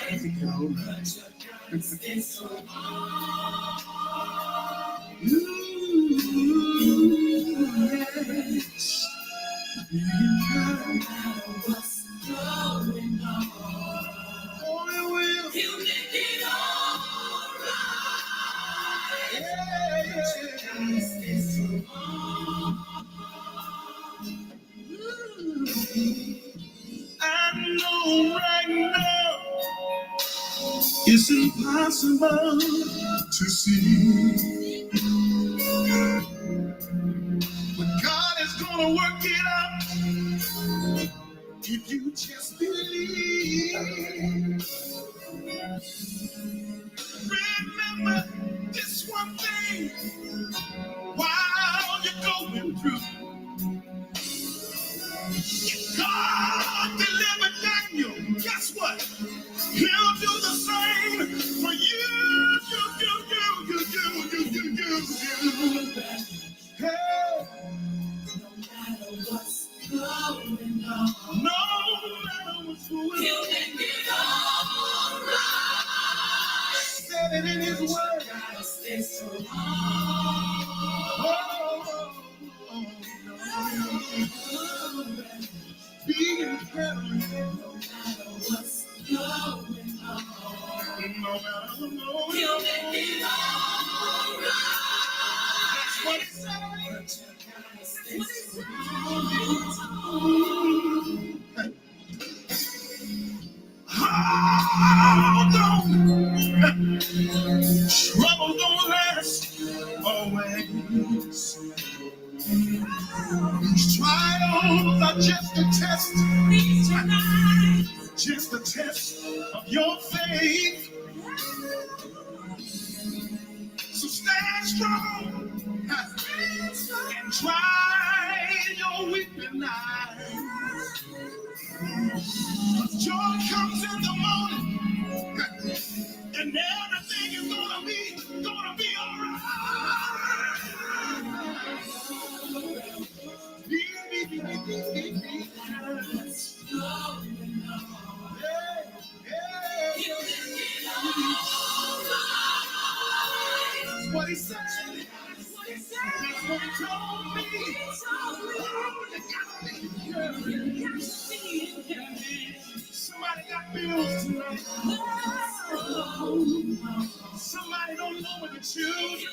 I know right now it's impossible to see, but God is gonna work it out if you just believe. Remember this one thing while you're going through. God delivered Daniel. Guess what? He'll do the same for you. Hey. No matter what's going on. No matter what's going on. He'll make it all right. Said it in his word. Gotta stay strong. Be encouraged. No matter what's going on. No matter what. He'll make it all right. That's what he said. Hold on. Trouble don't last always. These trials are just a test. Just a test of your faith. So stand strong and try your weeping eyes. Joy comes in the morning, and everything is gonna be all right. That's what he said. That's what he told me. Oh, you gotta be encouraged. Somebody got bills tonight. Somebody don't know what to choose.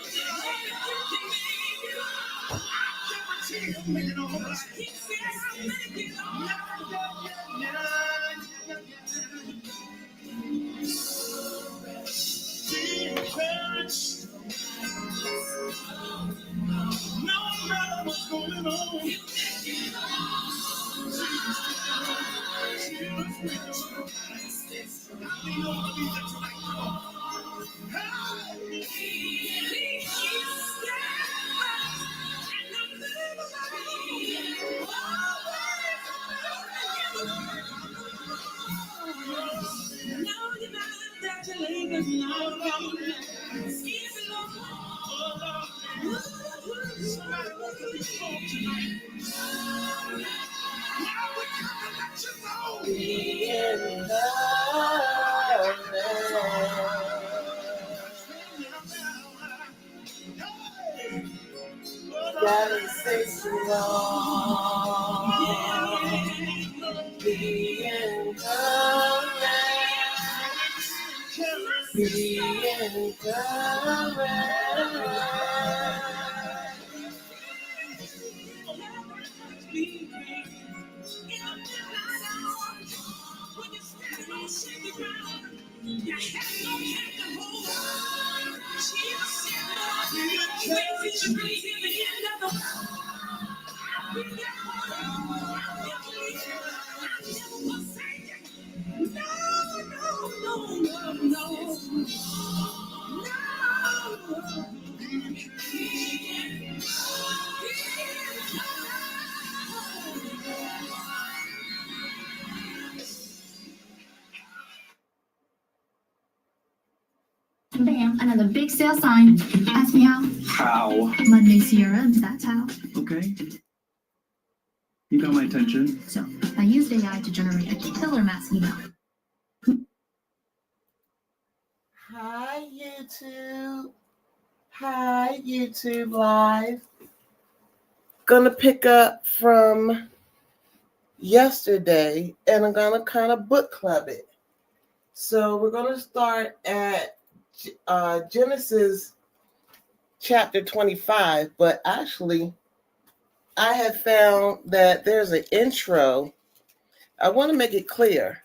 I guarantee you'll make it all right. Be encouraged. No matter what's going on. Somebody wants to be strong tonight. Now we come to let you know. Be encouraged. Gotta stay strong. Be encouraged. Be encouraged. Bam, another big sale sign. Ask me how? How? Monday Sierra, that's how. Okay. You got my attention. So, I used AI to generate a killer mass email. Hi, YouTube. Hi, YouTube Live. Gonna pick up from yesterday and I'm gonna kind of book club it. So we're gonna start at Genesis chapter 25, but actually I have found that there's an intro. I want to make it clear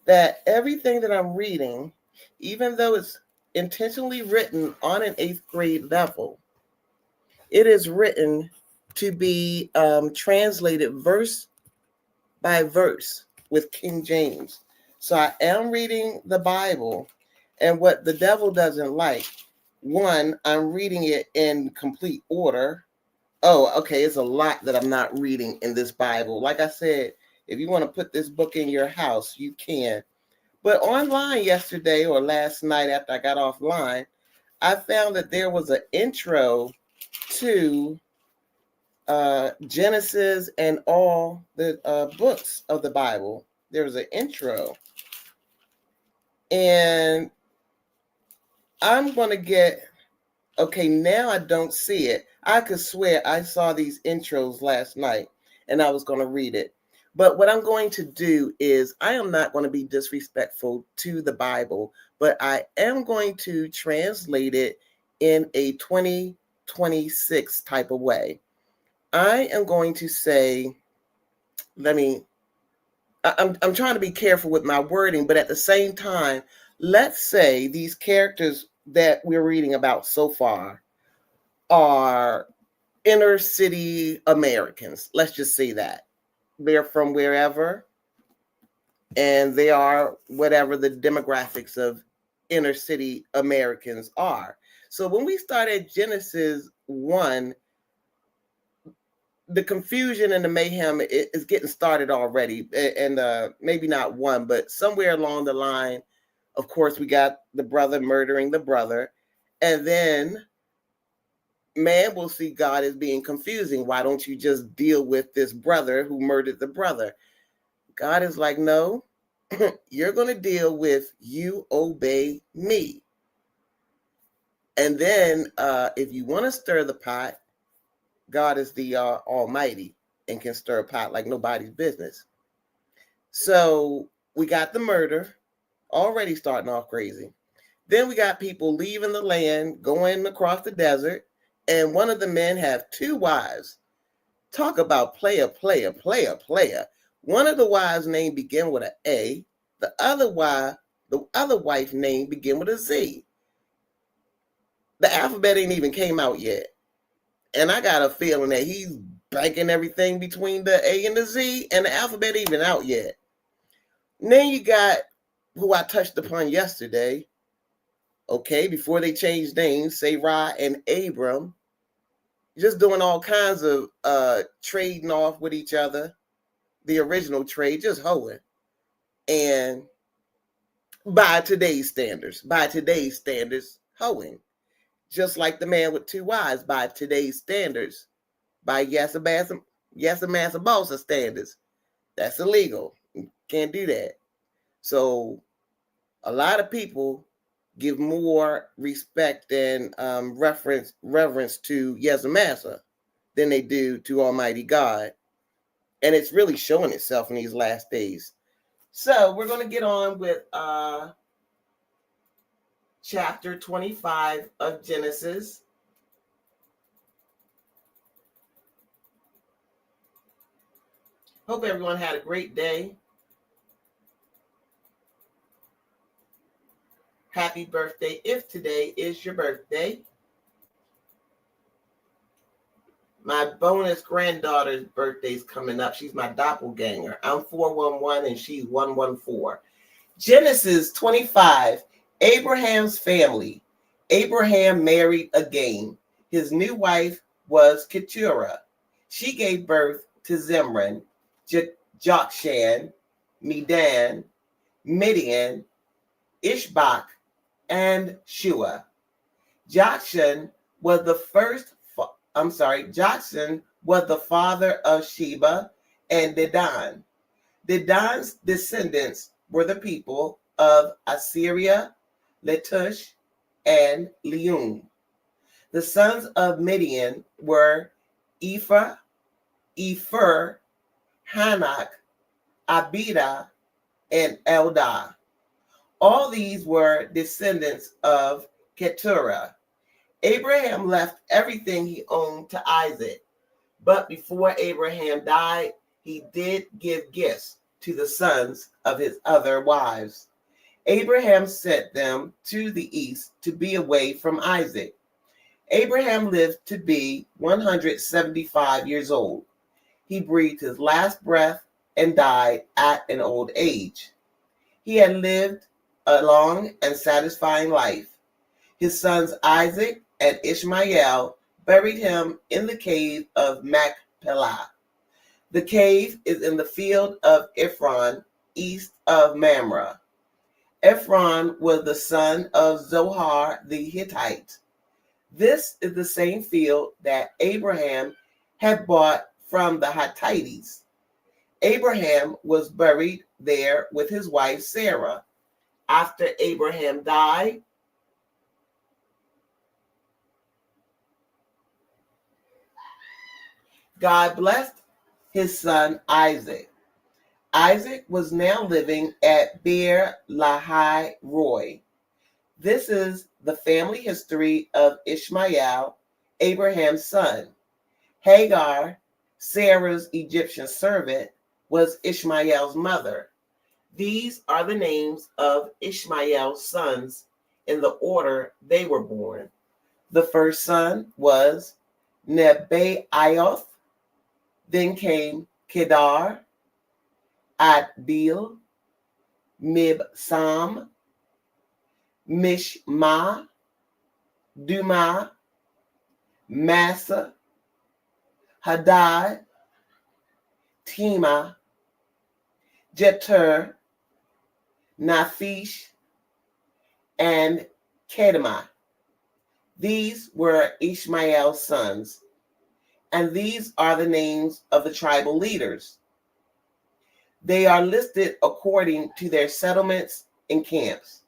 that everything that I'm reading, even though it's intentionally written on an 8th grade level, it is written to be translated verse by verse with King James. So I am reading the Bible, and what the devil doesn't like, one, I'm reading it in complete order. Oh, okay, it's a lot that I'm not reading in this Bible. Like I said, if you want to put this book in your house, you can. But online yesterday or last night after I got offline, I found that there was an intro to Genesis and all the books of the Bible. There was an intro. And I'm going to get, okay, now I don't see it. I could swear I saw these intros last night and I was going to read it. But what I'm going to do is I am not going to be disrespectful to the Bible, but I am going to translate it in a 2026 type of way. I am going to say, I'm trying to be careful with my wording, but at the same time, let's say these characters that we're reading about so far are inner city Americans. Let's just say that. They're from wherever, and they are whatever the demographics of inner city Americans are. So when we start at Genesis 1, the confusion and the mayhem is getting started already. And maybe not one, but somewhere along the line, of course, we got the brother murdering the brother. And then man will see God as being confusing. Why don't you just deal with this brother who murdered the brother? God is like, no, you're going to deal with you obey me. And then if you want to stir the pot, God is the Almighty and can stir a pot like nobody's business. So we got the murder already starting off crazy. Then we got people leaving the land, going across the desert, and one of the men have 2 wives. Talk about player. One of the wives' name begin with an A. The other wife's name begin with a Z. The alphabet ain't even came out yet. And I got a feeling that he's banking everything between the A and the Z, and the alphabet ain't even out yet. And then you got who I touched upon yesterday. Okay, before they changed names, Sarai and Abram, just doing all kinds of trading off with each other. The original trade, just hoeing. And by today's standards, hoeing. Just like the man with 2 wives, by today's standards, by Yasser standards. That's illegal. You can't do that. So a lot of people give more respect and reverence to Yasser than they do to Almighty God. And it's really showing itself in these last days. So we're going to get on with chapter 25 of Genesis. Hope everyone had a great day. Happy birthday if today is your birthday. My bonus granddaughter's birthday's coming up. She's my doppelganger. I'm 411 and she's 114. Genesis 25, Abraham's family. Abraham married again. His new wife was Keturah. She gave birth to Zimran, Jokshan, Medan, Midian, Ishbak, and Shua. Jokshan was the father of Sheba and Dedan. Dedan's descendants were the people of Assyria, Letush, and Leum. The sons of Midian were Ephah, Epher, Hanak, Abida, and Eldah. All these were descendants of Keturah. Abraham left everything he owned to Isaac, but before Abraham died, he did give gifts to the sons of his other wives. Abraham sent them to the east to be away from Isaac. Abraham lived to be 175 years old. He breathed his last breath and died at an old age. He had lived a long and satisfying life. His sons Isaac and Ishmael buried him in the cave of Machpelah. The cave is in the field of Ephron, east of Mamre. Ephron was the son of Zohar the Hittite. This is the same field that Abraham had bought from the Hittites. Abraham was buried there with his wife Sarah. After Abraham died, God blessed his son Isaac. Isaac was now living at Beer Lahai Roi. This is the family history of Ishmael, Abraham's son. Hagar, Sarah's Egyptian servant, was Ishmael's mother. These are the names of Ishmael's sons in the order they were born. The first son was Nebaioth, then came Kedar, Adbeel, Mibsam, Mishma, Duma, Massa, Hadad, Tema, Jetur, Naphish, and Kedemah. These were Ishmael's sons, and these are the names of the tribal leaders. They are listed according to their settlements and camps.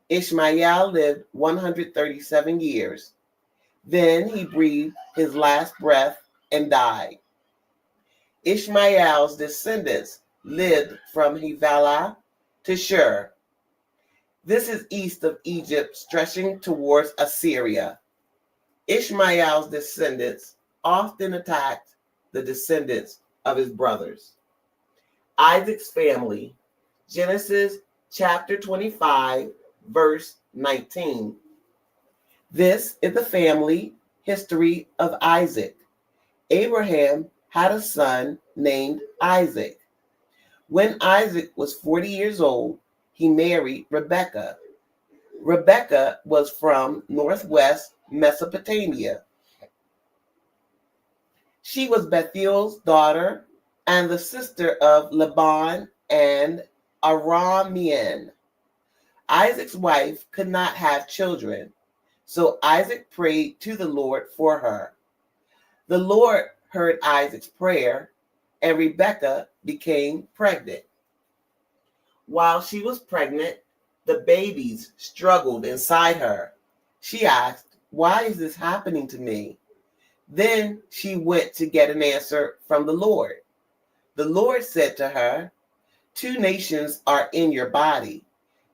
Ishmael lived 137 years. Then he breathed his last breath and died. Ishmael's descendants lived from Havilah to Shur. This is east of Egypt, stretching towards Assyria. Ishmael's descendants often attacked the descendants of his brothers. Isaac's family, Genesis chapter 25, verse 19. This is the family history of Isaac. Abraham had a son named Isaac. When Isaac was 40 years old, he married Rebekah. Rebekah was from northwest Mesopotamia. She was Bethuel's daughter and the sister of Laban and Aramean. Isaac's wife could not have children, so Isaac prayed to the Lord for her. The Lord heard Isaac's prayer, and Rebekah became pregnant. While she was pregnant, the babies struggled inside her. She asked, "Why is this happening to me?" Then she went to get an answer from the Lord. The Lord said to her, "Two nations are in your body.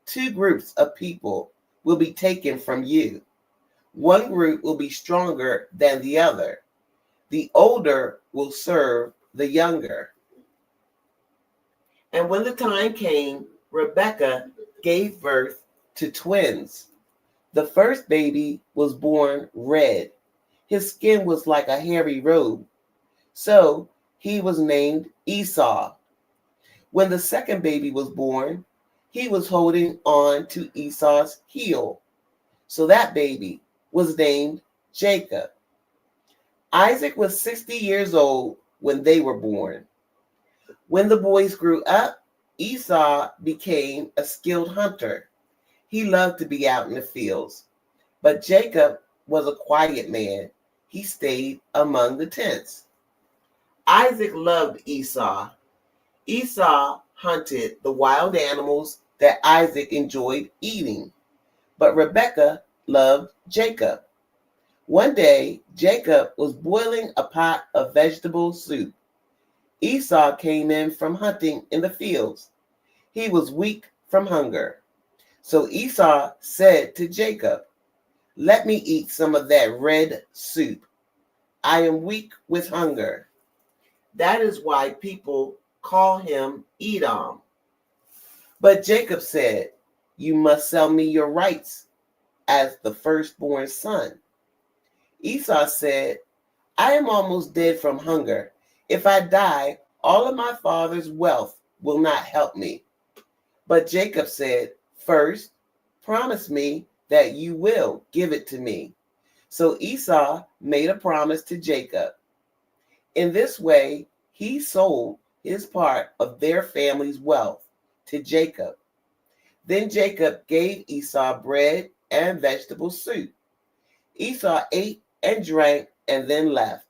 Two groups of people will be taken from you. One group will be stronger than the other. The older will serve the younger." And when the time came, Rebekah gave birth to twins. The first baby was born red. His skin was like a hairy robe. So he was named Esau. When the second baby was born, he was holding on to Esau's heel. So that baby was named Jacob. Isaac was 60 years old when they were born. When the boys grew up, Esau became a skilled hunter. He loved to be out in the fields. But Jacob was a quiet man. He stayed among the tents. Isaac loved Esau. Esau hunted the wild animals that Isaac enjoyed eating. but Rebekah loved Jacob. One day, Jacob was boiling a pot of vegetable soup. Esau came in from hunting in the fields. He was weak from hunger. So Esau said to Jacob, "Let me eat some of that red soup. I am weak with hunger." That is why people call him Edom. But Jacob said, "You must sell me your rights as the firstborn son." Esau said, "I am almost dead from hunger. If I die, all of my father's wealth will not help me." But Jacob said, "First, promise me that you will give it to me." So Esau made a promise to Jacob. In this way, he sold his part of their family's wealth to Jacob. Then Jacob gave Esau bread and vegetable soup. Esau ate and drank and then left.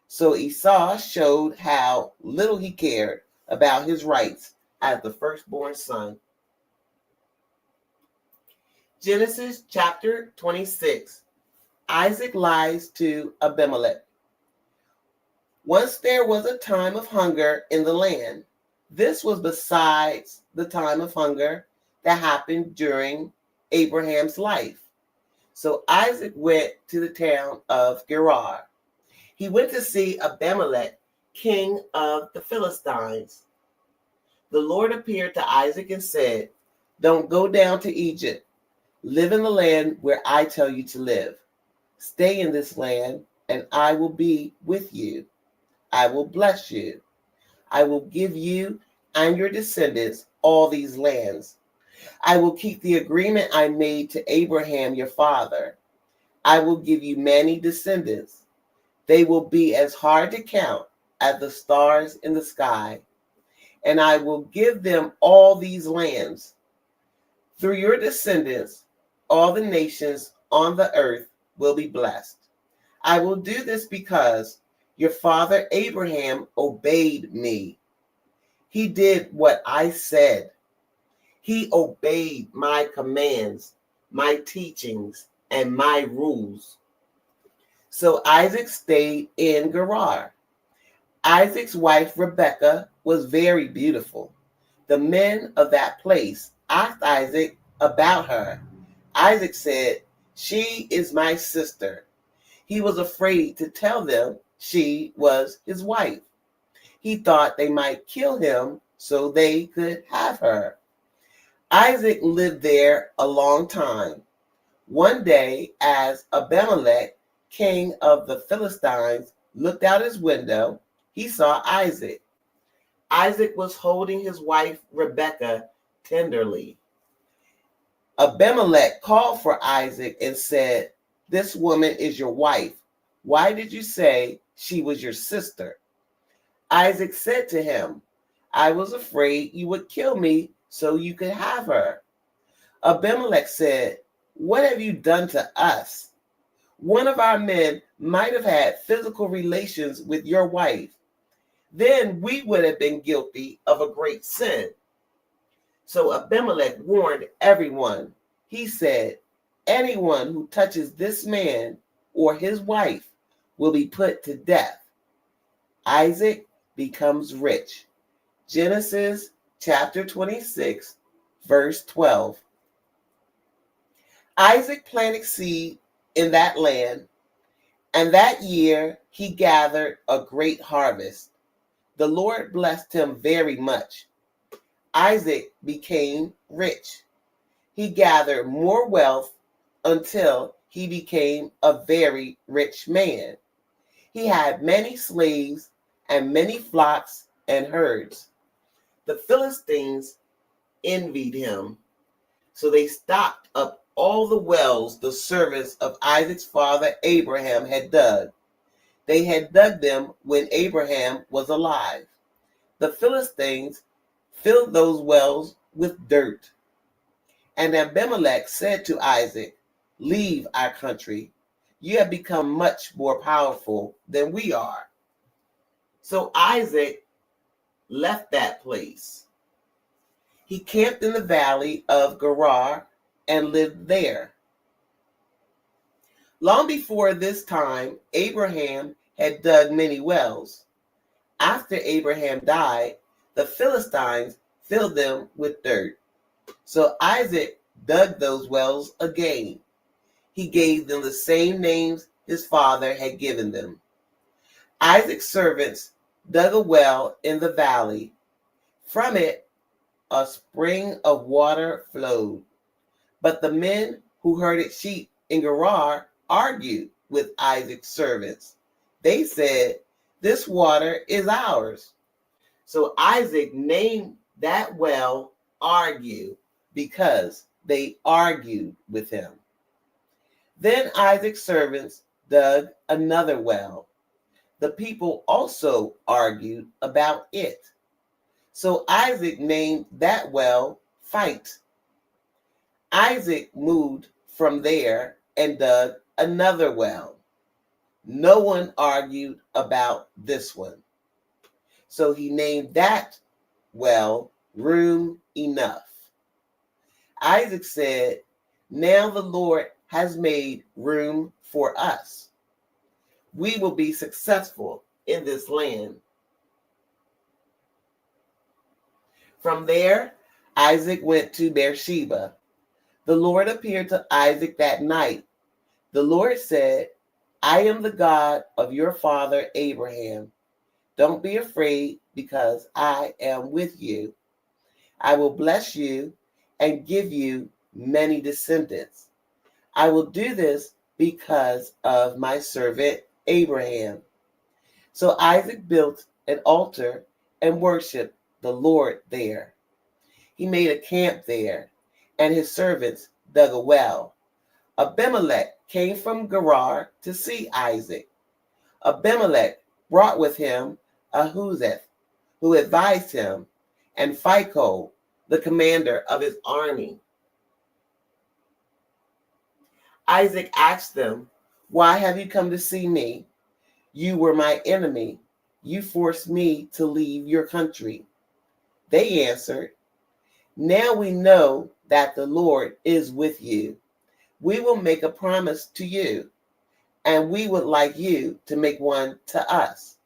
So Esau showed how little he cared about his rights as the firstborn son. Genesis chapter 26. Isaac lies to Abimelech. Once there was a time of hunger in the land. This was besides the time of hunger that happened during Abraham's life. So Isaac went to the town of Gerar. He went to see Abimelech, king of the Philistines. The Lord appeared to Isaac and said, "Don't go down to Egypt. Live in the land where I tell you to live. Stay in this land, and I will be with you. I will bless you. I will give you and your descendants all these lands. I will keep the agreement I made to Abraham your father. I will give you many descendants. They will be as hard to count as the stars in the sky. And I will give them all these lands. Through your descendants, all the nations on the earth will be blessed. I will do this because your father Abraham obeyed me. He did what I said. He obeyed my commands, my teachings, and my rules." So Isaac stayed in Gerar. Isaac's wife Rebekah was very beautiful. The men of that place asked Isaac about her. Isaac said, "She is my sister." He was afraid to tell them she was his wife. He thought they might kill him so they could have her. Isaac lived there a long time. One day, as Abimelech, king of the Philistines, looked out his window, he saw Isaac. Isaac was holding his wife Rebekah tenderly. Abimelech called for Isaac and said, "This woman is your wife. Why did you say she was your sister?" Isaac said to him, "I was afraid you would kill me so you could have her." Abimelech said, "What have you done to us? One of our men might have had physical relations with your wife. Then we would have been guilty of a great sin." So Abimelech warned everyone. He said, "Anyone who touches this man or his wife will be put to death." Isaac becomes rich. Genesis chapter 26, verse 12. Isaac planted seed in that land, and that year he gathered a great harvest. The Lord blessed him very much. Isaac became rich. He gathered more wealth until he became a very rich man. He had many slaves and many flocks and herds. The Philistines envied him, so they stopped up all the wells the servants of Isaac's father Abraham had dug. They had dug them when Abraham was alive. The Philistines filled those wells with dirt. And Abimelech said to Isaac, "Leave our country. You have become much more powerful than we are." So Isaac left that place. He camped in the valley of Gerar and lived there. Long before this time, Abraham had dug many wells. After Abraham died, the Philistines filled them with dirt. So Isaac dug those wells again. He gave them the same names his father had given them. Isaac's servants dug a well in the valley. From it, a spring of water flowed. But the men who herded sheep in Gerar argued with Isaac's servants. They said, "This water is ours." So Isaac named that well Argue, because they argued with him. Then Isaac's servants dug another well. The people also argued about it. So Isaac named that well Fight. Isaac moved from there and dug another well. No one argued about this one. So he named that well Room Enough. Isaac said, "Now the Lord has made room for us. We will be successful in this land." From there, Isaac went to Beersheba. The Lord appeared to Isaac that night. The Lord said, "I am the God of your father Abraham. Don't be afraid, because I am with you. I will bless you and give you many descendants. I will do this because of my servant Abraham." So Isaac built an altar and worshiped the Lord there. He made a camp there, and his servants dug a well. Abimelech came from Gerar to see Isaac. Abimelech brought with him Ahuzeth, who advised him, and Phicol, the commander of his army. Isaac asked them, "Why have you come to see me? You were my enemy. You forced me to leave your country." They answered, "Now we know that the Lord is with you. We will make a promise to you, and we would like you to make one to us.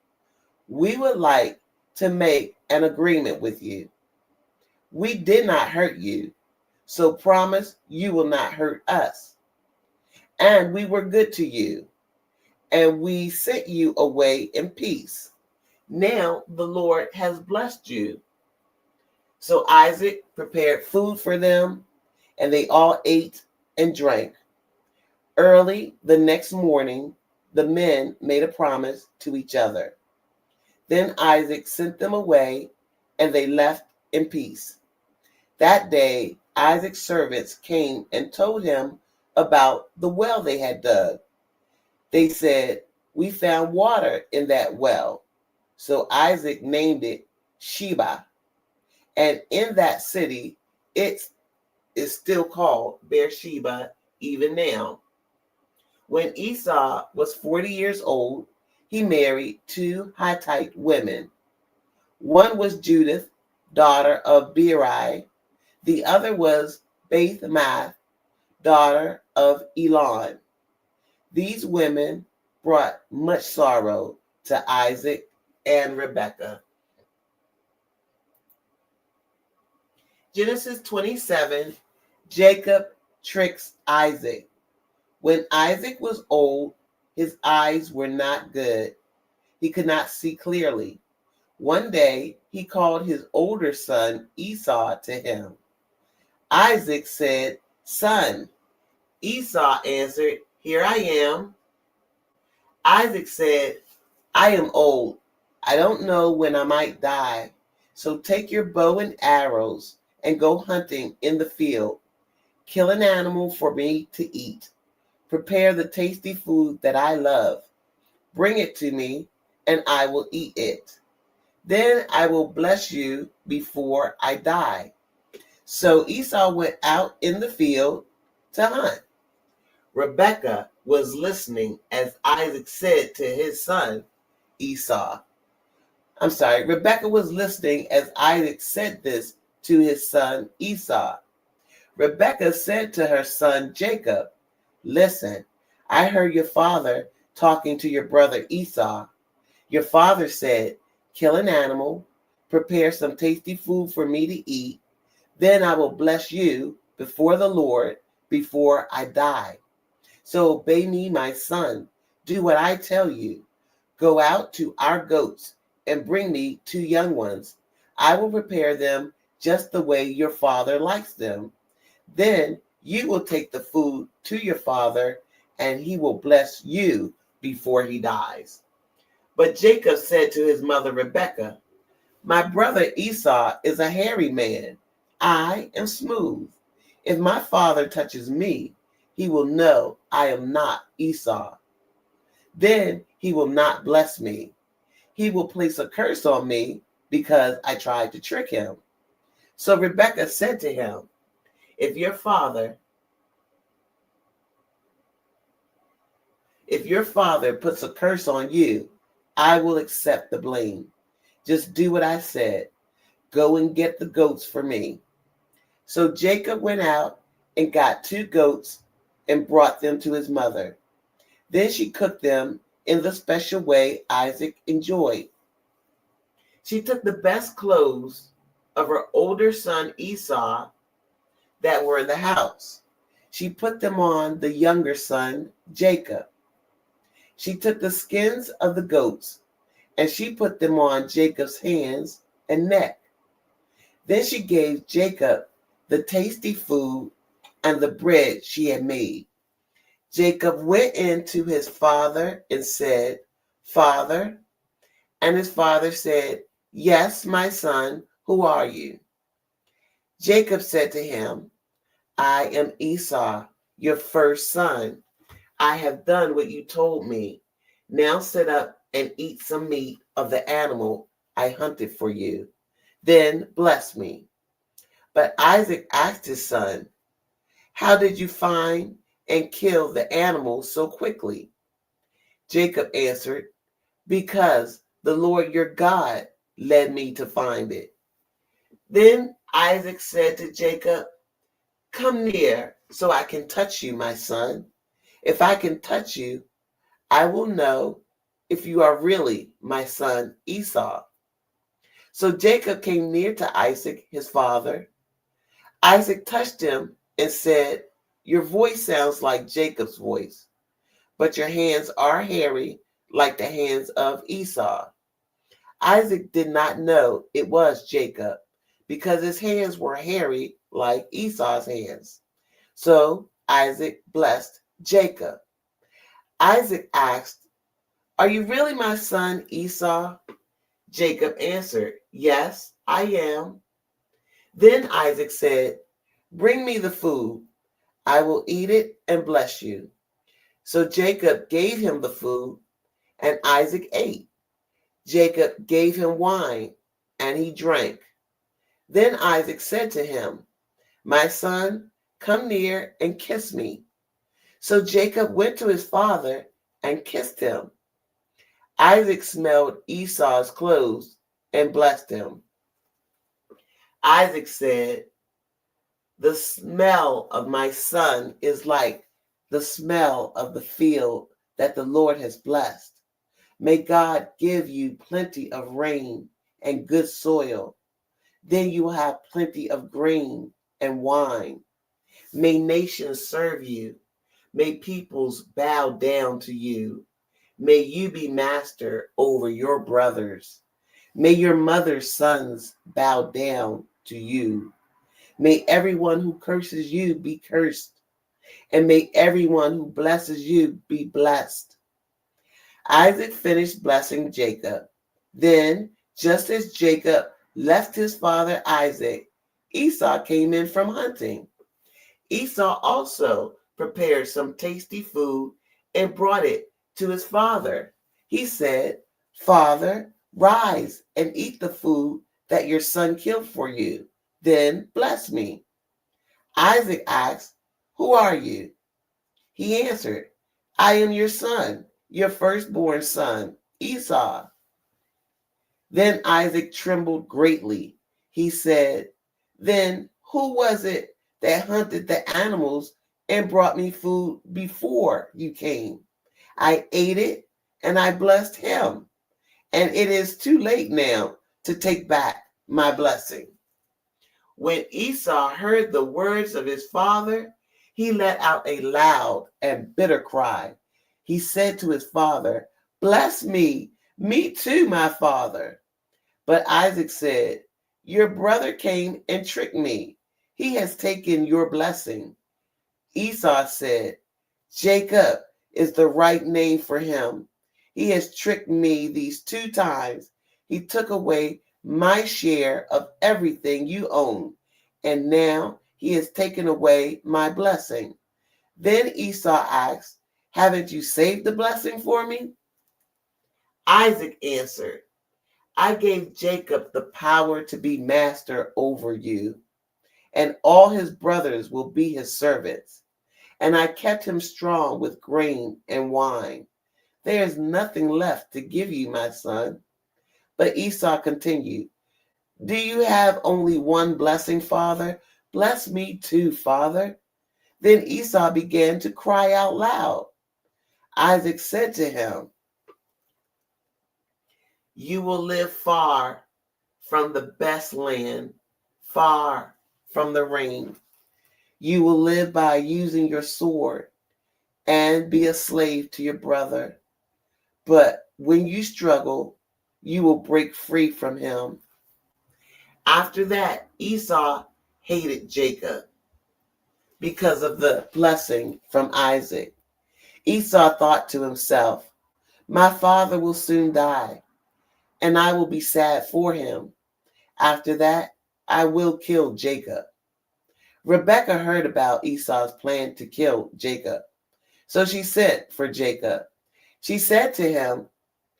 We would like to make an agreement with you. We did not hurt you, so promise you will not hurt us. And we were good to you, and we sent you away in peace. Now the Lord has blessed you." So Isaac prepared food for them, and they all ate and drank. Early the next morning, the men made a promise to each other. Then Isaac sent them away, and they left in peace. That day, Isaac's servants came and told him about the well they had dug. They said, "We found water in that well." So Isaac named it Sheba. And in that city, it is still called Beersheba even now. When Esau was 40 years old, he married two Hittite women. One was Judith, daughter of Beeri. The other was Bathmath, daughter of Elon. These women brought much sorrow to Isaac and Rebekah. Genesis 27, Jacob tricks Isaac. When Isaac was old, his eyes were not good. He could not see clearly. One day, he called his older son Esau to him. Isaac said, "Son." Esau answered, "Here I am." Isaac said, "I am old. I don't know when I might die. So take your bow and arrows and go hunting in the field. Kill an animal for me to eat. Prepare the tasty food that I love. Bring it to me, and I will eat it. Then I will bless you before I die." So Esau went out in the field to hunt. Rebekah was listening as Isaac said to his son Esau. Rebekah was listening as Isaac said this to his son Esau. Rebekah said to her son Jacob, "Listen, I heard your father talking to your brother Esau. Your father said, 'Kill an animal, prepare some tasty food for me to eat, then I will bless you before the Lord before I die.' So obey me, my son. Do what I tell you. Go out to our goats and bring me 2 young ones. I will prepare them just the way your father likes them. Then you will take the food to your father, and he will bless you before he dies." But Jacob said to his mother Rebekah, "My brother Esau is a hairy man. I am smooth. If my father touches me, he will know I am not Esau. Then he will not bless me. He will place a curse on me because I tried to trick him." So Rebekah said to him, If your father puts a curse on you, I will accept the blame. Just do what I said. Go and get the goats for me." So Jacob went out and got 2 goats and brought them to his mother. Then she cooked them in the special way Isaac enjoyed. She took the best clothes of her older son Esau that were in the house. She put them on the younger son Jacob. She took the skins of the goats and she put them on Jacob's hands and neck. Then she gave Jacob the tasty food and the bread she had made. Jacob went in to his father and said, "Father." And his father said, "Yes, my son, who are you?" Jacob said to him, "I am Esau, your first son. I have done what you told me. Now sit up and eat some meat of the animal I hunted for you. Then bless me." But Isaac asked his son, "How did you find and kill the animal so quickly?" Jacob answered, "Because the Lord your God led me to find it." Then Isaac said to Jacob, "Come near so I can touch you, my son. If I can touch you, I will know if you are really my son Esau." So Jacob came near to Isaac, his father. Isaac touched him and said, "Your voice sounds like Jacob's voice, but your hands are hairy like the hands of Esau." Isaac did not know it was Jacob because his hands were hairy like Esau's hands. So Isaac blessed Jacob. Isaac asked, "Are you really my son Esau?" Jacob answered, "Yes, I am." Then Isaac said, "Bring me the food. I will eat it and bless you." So Jacob gave him the food, and Isaac ate. Jacob gave him wine, and he drank. Then Isaac said to him, "My son, come near and kiss me." So Jacob went to his father and kissed him. Isaac smelled Esau's clothes and blessed him. Isaac said, "The smell of my son is like the smell of the field that the Lord has blessed. May God give you plenty of rain and good soil. Then you will have plenty of grain and wine. May nations serve you. May peoples bow down to you. May you be master over your brothers. May your mother's sons bow down to you. May everyone who curses you be cursed, and may everyone who blesses you be blessed." Isaac finished blessing Jacob. Then, just as Jacob left his father Isaac, Esau came in from hunting. Esau also prepared some tasty food and brought it to his father. He said, "Father, rise and eat the food that your son killed for you. Then bless me." Isaac asked, "Who are you?" He answered, "I am your son, your firstborn son, Esau." Then Isaac trembled greatly. He said, "Then who was it that hunted the animals and brought me food before you came. I ate it and I blessed him. And it is too late now to take back my blessing." When Esau heard the words of his father, he let out a loud and bitter cry. He said to his father, "Bless me, me too, my father." But Isaac said, "Your brother came and tricked me. He has taken your blessing." Esau said, "Jacob is the right name for him. He has tricked me these 2 times. He took away my share of everything you own, and now he has taken away my blessing." Then Esau asked, "Haven't you saved the blessing for me?" Isaac answered, "I gave Jacob the power to be master over you, and all his brothers will be his servants. And I kept him strong with grain and wine. There is nothing left to give you, my son." But Esau continued, "Do you have only one blessing, father? Bless me too, father." Then Esau began to cry out loud. Isaac said to him, "You will live far from the best land, far from the rain. You will live by using your sword and be a slave to your brother. But when you struggle, you will break free from him." After that, Esau hated Jacob because of the blessing from Isaac. Esau thought to himself, "My father will soon die, and I will be sad for him. After that, I will kill Jacob." Rebekah heard about Esau's plan to kill Jacob, so she sent for Jacob. She said to him,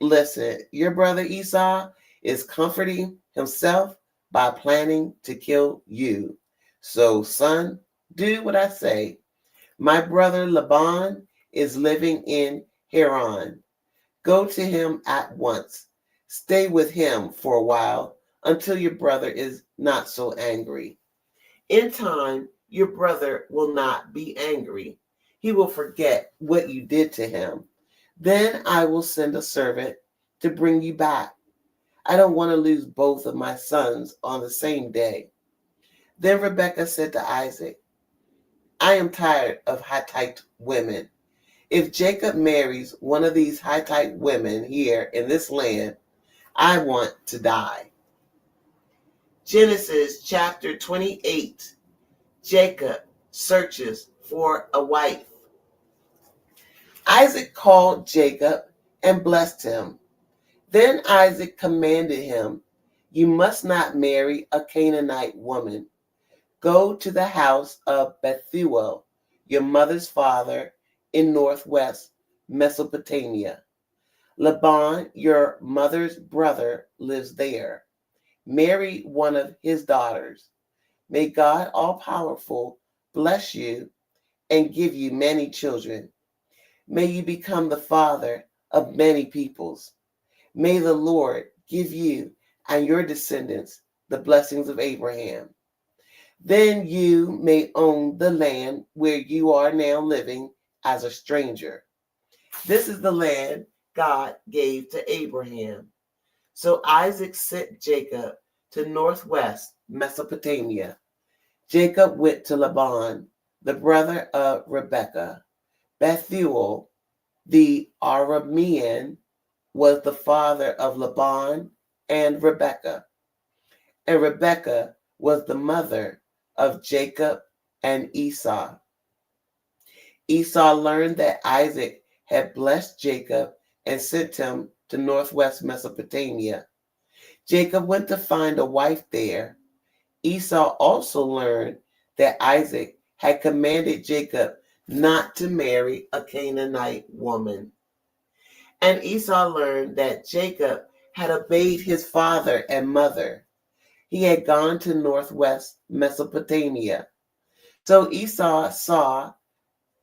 "Listen, your brother Esau is comforting himself by planning to kill you. So, son, do what I say. My brother Laban is living in Haran. Go to him at once. Stay with him for a while until your brother is not so angry. In time, your brother will not be angry. He will forget what you did to him. Then I will send a servant to bring you back. I don't want to lose both of my sons on the same day." Then Rebekah said to Isaac, "I am tired of Hittite women. If Jacob marries one of these Hittite women here in this land, I want to die." Genesis chapter 28. Jacob searches for a wife. Isaac called Jacob and blessed him. Then Isaac commanded him, "You must not marry a Canaanite woman. Go to the house of Bethuel, your mother's father, in northwest Mesopotamia. Laban, your mother's brother, lives there. Marry one of his daughters. May God All-Powerful bless you and give you many children. May you become the father of many peoples. May the Lord give you and your descendants the blessings of Abraham. Then you may own the land where you are now living as a stranger. This is the land God gave to Abraham." So Isaac sent Jacob to northwest Mesopotamia. Jacob went to Laban, the brother of Rebekah. Bethuel, the Aramean, was the father of Laban and Rebekah. And Rebekah was the mother of Jacob and Esau. Esau learned that Isaac had blessed Jacob and sent him to northwest Mesopotamia. Jacob went to find a wife there. Esau also learned that Isaac had commanded Jacob not to marry a Canaanite woman. And Esau learned that Jacob had obeyed his father and mother. He had gone to northwest Mesopotamia. So Esau saw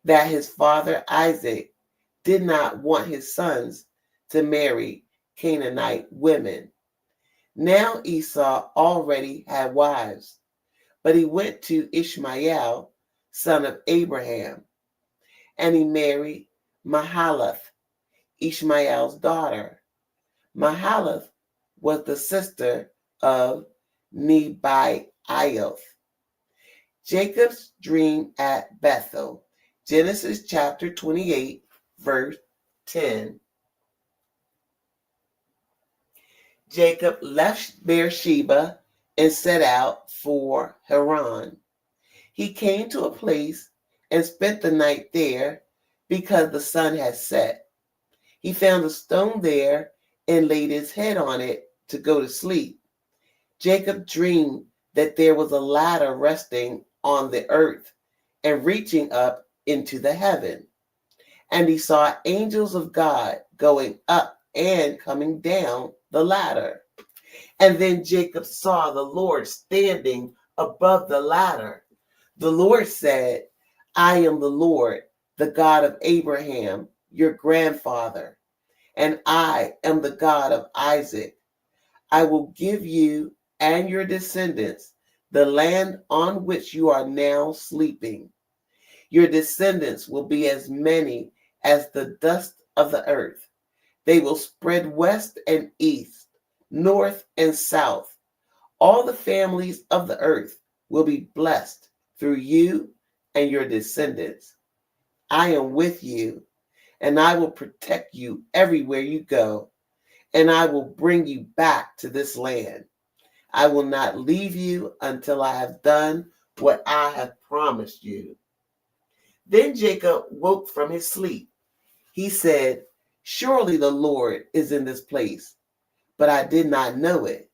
that his father Isaac did not want his sons to marry Canaanite women. Now Esau already had wives, But he went to Ishmael, son of Abraham, and he married Mahalath, Ishmael's daughter. Mahalath was the sister of Nebaioth. Jacob's dream at Bethel. Genesis chapter 28, verse 10. Jacob left Beersheba and set out for Haran. He came to a place and spent the night there because the sun had set. He found a stone there and laid his head on it to go to sleep. Jacob dreamed that there was a ladder resting on the earth and reaching up into the heaven. And he saw angels of God going up and coming down the ladder. And then Jacob saw the Lord standing above the ladder. The Lord said, I am the Lord, the God of Abraham, your grandfather, and I am the God of Isaac. I will give you and your descendants the land on which you are now sleeping. Your descendants will be as many as the dust of the earth. They will spread west and east, north and south. All the families of the earth will be blessed through you and your descendants. I am with you, and I will protect you everywhere you go, and I will bring you back to this land. I will not leave you until I have done what I have promised you. Then Jacob woke from his sleep. He said, surely the Lord is in this place, but I did not know it.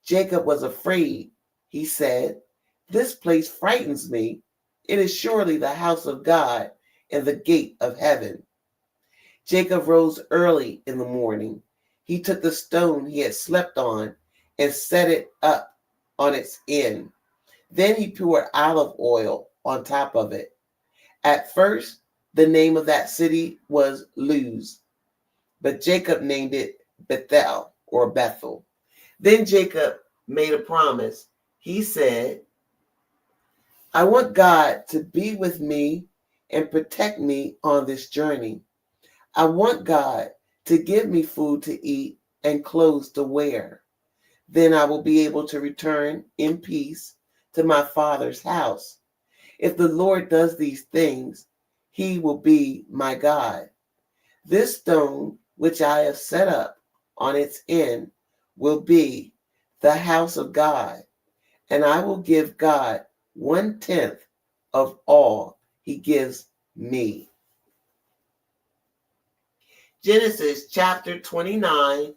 Jacob was afraid. He said, this place frightens me. It is surely the house of God and the gate of heaven. Jacob rose early in the morning. He took the stone he had slept on and set it up on its end. Then he poured olive oil on top of it. At first, the name of that city was Luz, but Jacob named it Bethel or Bethel. Then Jacob made a promise. He said, I want God to be with me and protect me on this journey. I want God to give me food to eat and clothes to wear. Then I will be able to return in peace to my father's house. If the Lord does these things, he will be my God. This stone which I have set up on its end will be the house of God, and I will give God 1/10 of all he gives me. Genesis chapter 29,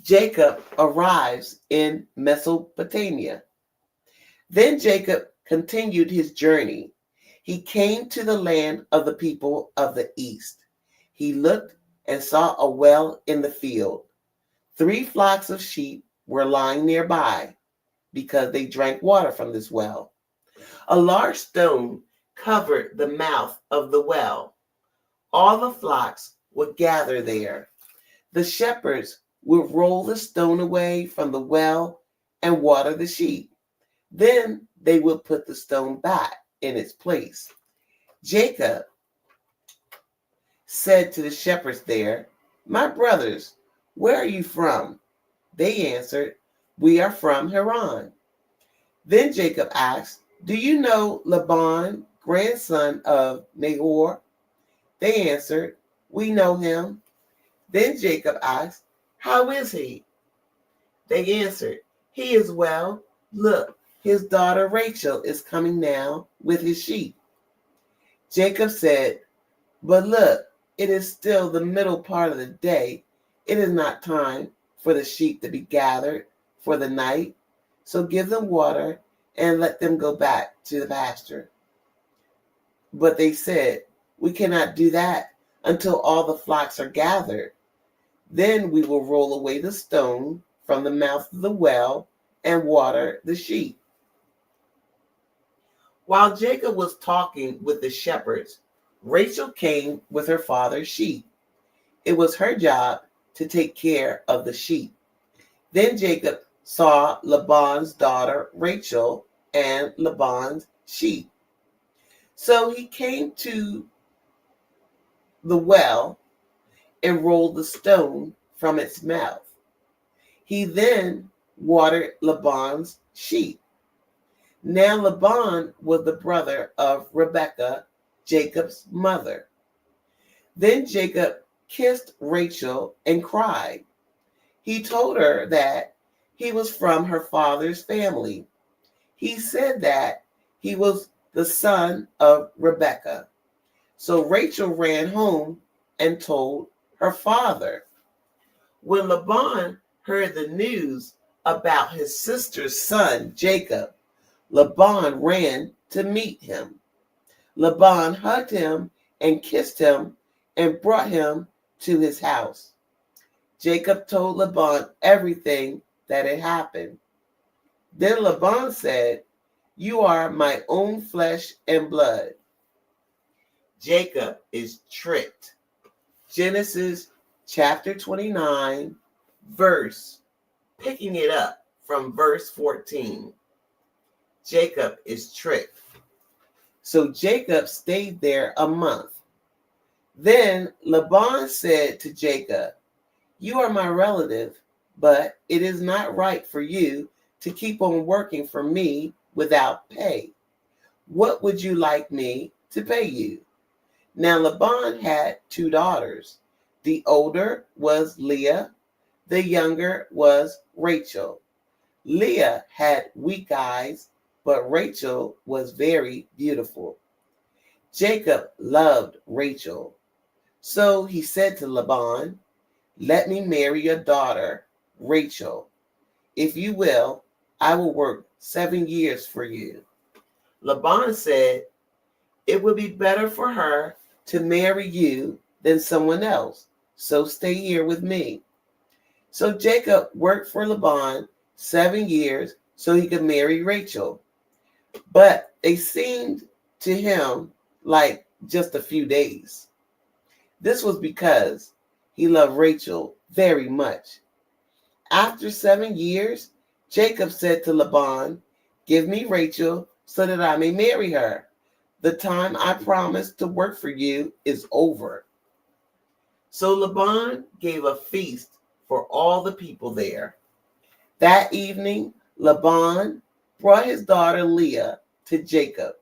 Jacob arrives in Mesopotamia. Then Jacob continued his journey. He came to the land of the people of the east. He looked and saw a well in the field. 3 flocks of sheep were lying nearby because they drank water from this well. A large stone covered the mouth of the well. All the flocks would gather there. The shepherds would roll the stone away from the well and water the sheep. Then they would put the stone back in its place. Jacob said to the shepherds there, my brothers, where are you from? They answered, we are from Haran. Then Jacob asked, do you know Laban, grandson of Nahor? They answered, we know him. Then Jacob asked, how is he? They answered, he is well. Look, his daughter Rachel is coming now with his sheep. Jacob said, but look, it is still the middle part of the day. It is not time for the sheep to be gathered for the night. So give them water and let them go back to the pasture. But they said, we cannot do that until all the flocks are gathered. Then we will roll away the stone from the mouth of the well and water the sheep. While Jacob was talking with the shepherds, Rachel came with her father's sheep. It was her job to take care of the sheep. Then Jacob saw Laban's daughter Rachel and Laban's sheep. So he came to the well and rolled the stone from its mouth. He then watered Laban's sheep. Now Laban was the brother of Rebekah, Jacob's mother. Then Jacob kissed Rachel and cried. He told her that he was from her father's family. He said that he was the son of Rebekah. So Rachel ran home and told her father. When Laban heard the news about his sister's son, Jacob, Laban ran to meet him. Laban hugged him and kissed him and brought him to his house. Jacob told Laban everything that had happened. Then Laban said, "You are my own flesh and blood." Jacob is tricked. Genesis chapter 29, picking it up from verse 14. Jacob is tricked. So Jacob stayed there a month. Then Laban said to Jacob, "You are my relative, but it is not right for you to keep on working for me without pay. What would you like me to pay you?" Now Laban had 2 daughters. The older was Leah, the younger was Rachel. Leah had weak eyes, but Rachel was very beautiful. Jacob loved Rachel. So he said to Laban, "Let me marry your daughter, Rachel. If you will, I will work 7 years for you." Laban said, "It would be better for her to marry you than someone else, so stay here with me." So Jacob worked for Laban 7 years so he could marry Rachel. But they seemed to him like just a few days. This was because he loved Rachel very much. After 7 years, Jacob said to Laban, "Give me Rachel so that I may marry her. The time I promised to work for you is over." So Laban gave a feast for all the people there. That evening, Laban brought his daughter Leah to Jacob.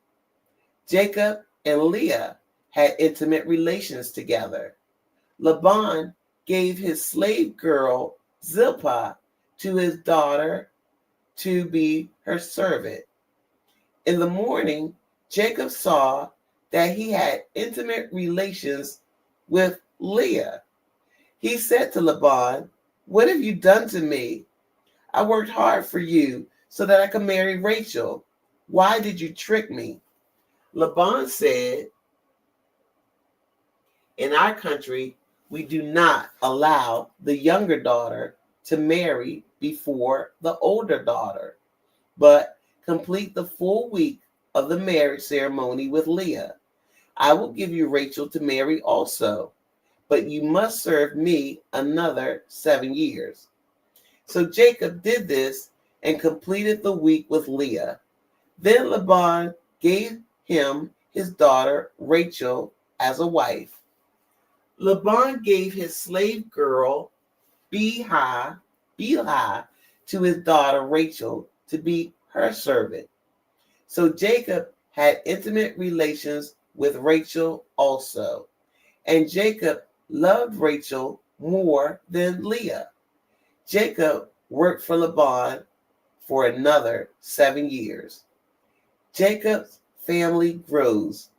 Jacob and Leah had intimate relations together. Laban gave his slave girl Zilpah to his daughter to be her servant. In the morning, Jacob saw that he had intimate relations with Leah. He said to Laban, "What have you done to me? I worked hard for you so that I could marry Rachel. Why did you trick me?" Laban said, "In our country, we do not allow the younger daughter to marry before the older daughter, but complete the full week of the marriage ceremony with Leah. I will give you Rachel to marry also, but you must serve me another 7 years." So Jacob did this and completed the week with Leah. Then Laban gave him his daughter Rachel as a wife. Laban gave his slave girl Bilhah to his daughter Rachel to be her servant. So Jacob had intimate relations with Rachel also, and Jacob loved Rachel more than Leah. Jacob worked for Laban for another 7 years. Jacob's family grows.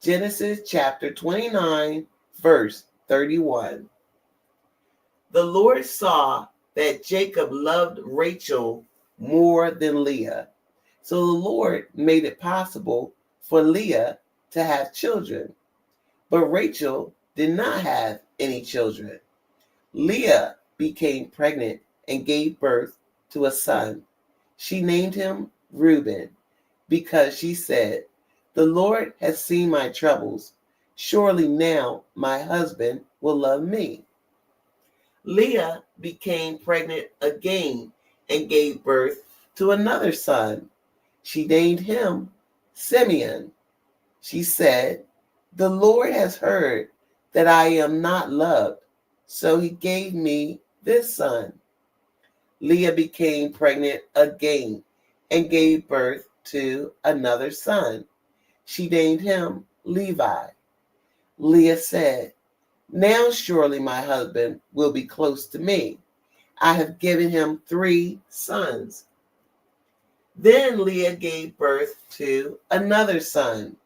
Genesis chapter 29, verse 31. The Lord saw that Jacob loved Rachel more than Leah. So the Lord made it possible for Leah to have children. But Rachel did not have any children. Leah became pregnant and gave birth to a son. She named him Reuben because she said, "The Lord has seen my troubles. Surely now my husband will love me." Leah became pregnant again and gave birth to another son. She named him Simeon. She said, "The Lord has heard that I am not loved, so he gave me this son." Leah became pregnant again and gave birth to another son. She named him Levi. Leah said, "Now surely my husband will be close to me. I have given him 3 sons." Then Leah gave birth to another son.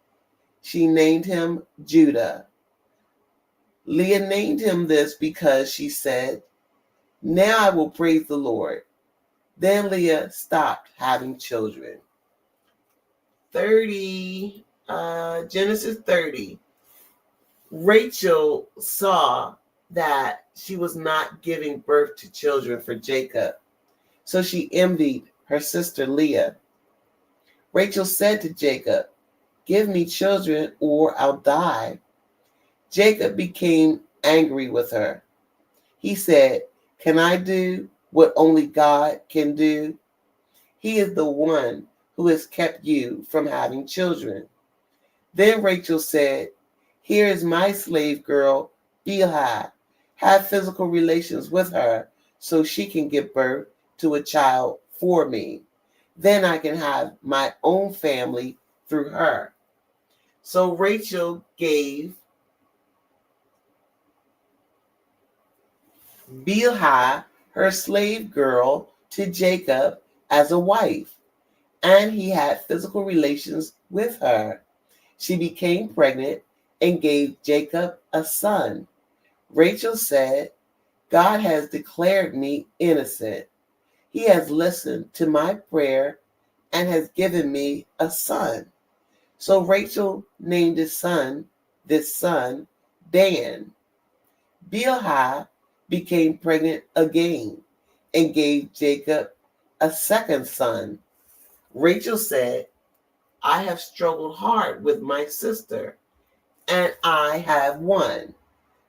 She named him Judah. Leah named him this because she said, "Now I will praise the Lord." Then Leah stopped having children. 30, Genesis 30. Rachel saw that she was not giving birth to children for Jacob, so she envied her sister Leah. Rachel said to Jacob, "Give me children or I'll die." Jacob became angry with her. He said, "Can I do what only God can do? He is the one who has kept you from having children." Then Rachel said, "Here is my slave girl, Bilhah. Have physical relations with her so she can give birth to a child for me. Then I can have my own family through her." So Rachel gave Bilhah, her slave girl, to Jacob as a wife, and he had physical relations with her. She became pregnant and gave Jacob a son. Rachel said, "God has declared me innocent. He has listened to my prayer and has given me a son." So Rachel named this son, Dan. Bilhah became pregnant again and gave Jacob a second son. Rachel said, "I have struggled hard with my sister, and I have won."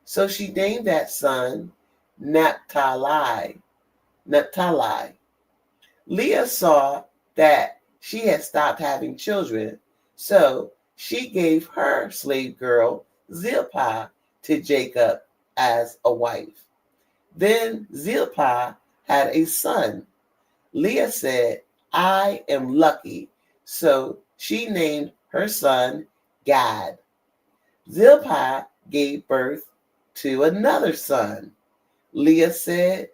So she named that son Naphtali. Naphtali. Leah saw that she had stopped having children, so she gave her slave girl Zilpah to Jacob as a wife. Then Zilpah had a son. Leah said, "I am lucky," so she named her son Gad. Zilpah gave birth to another son. Leah said,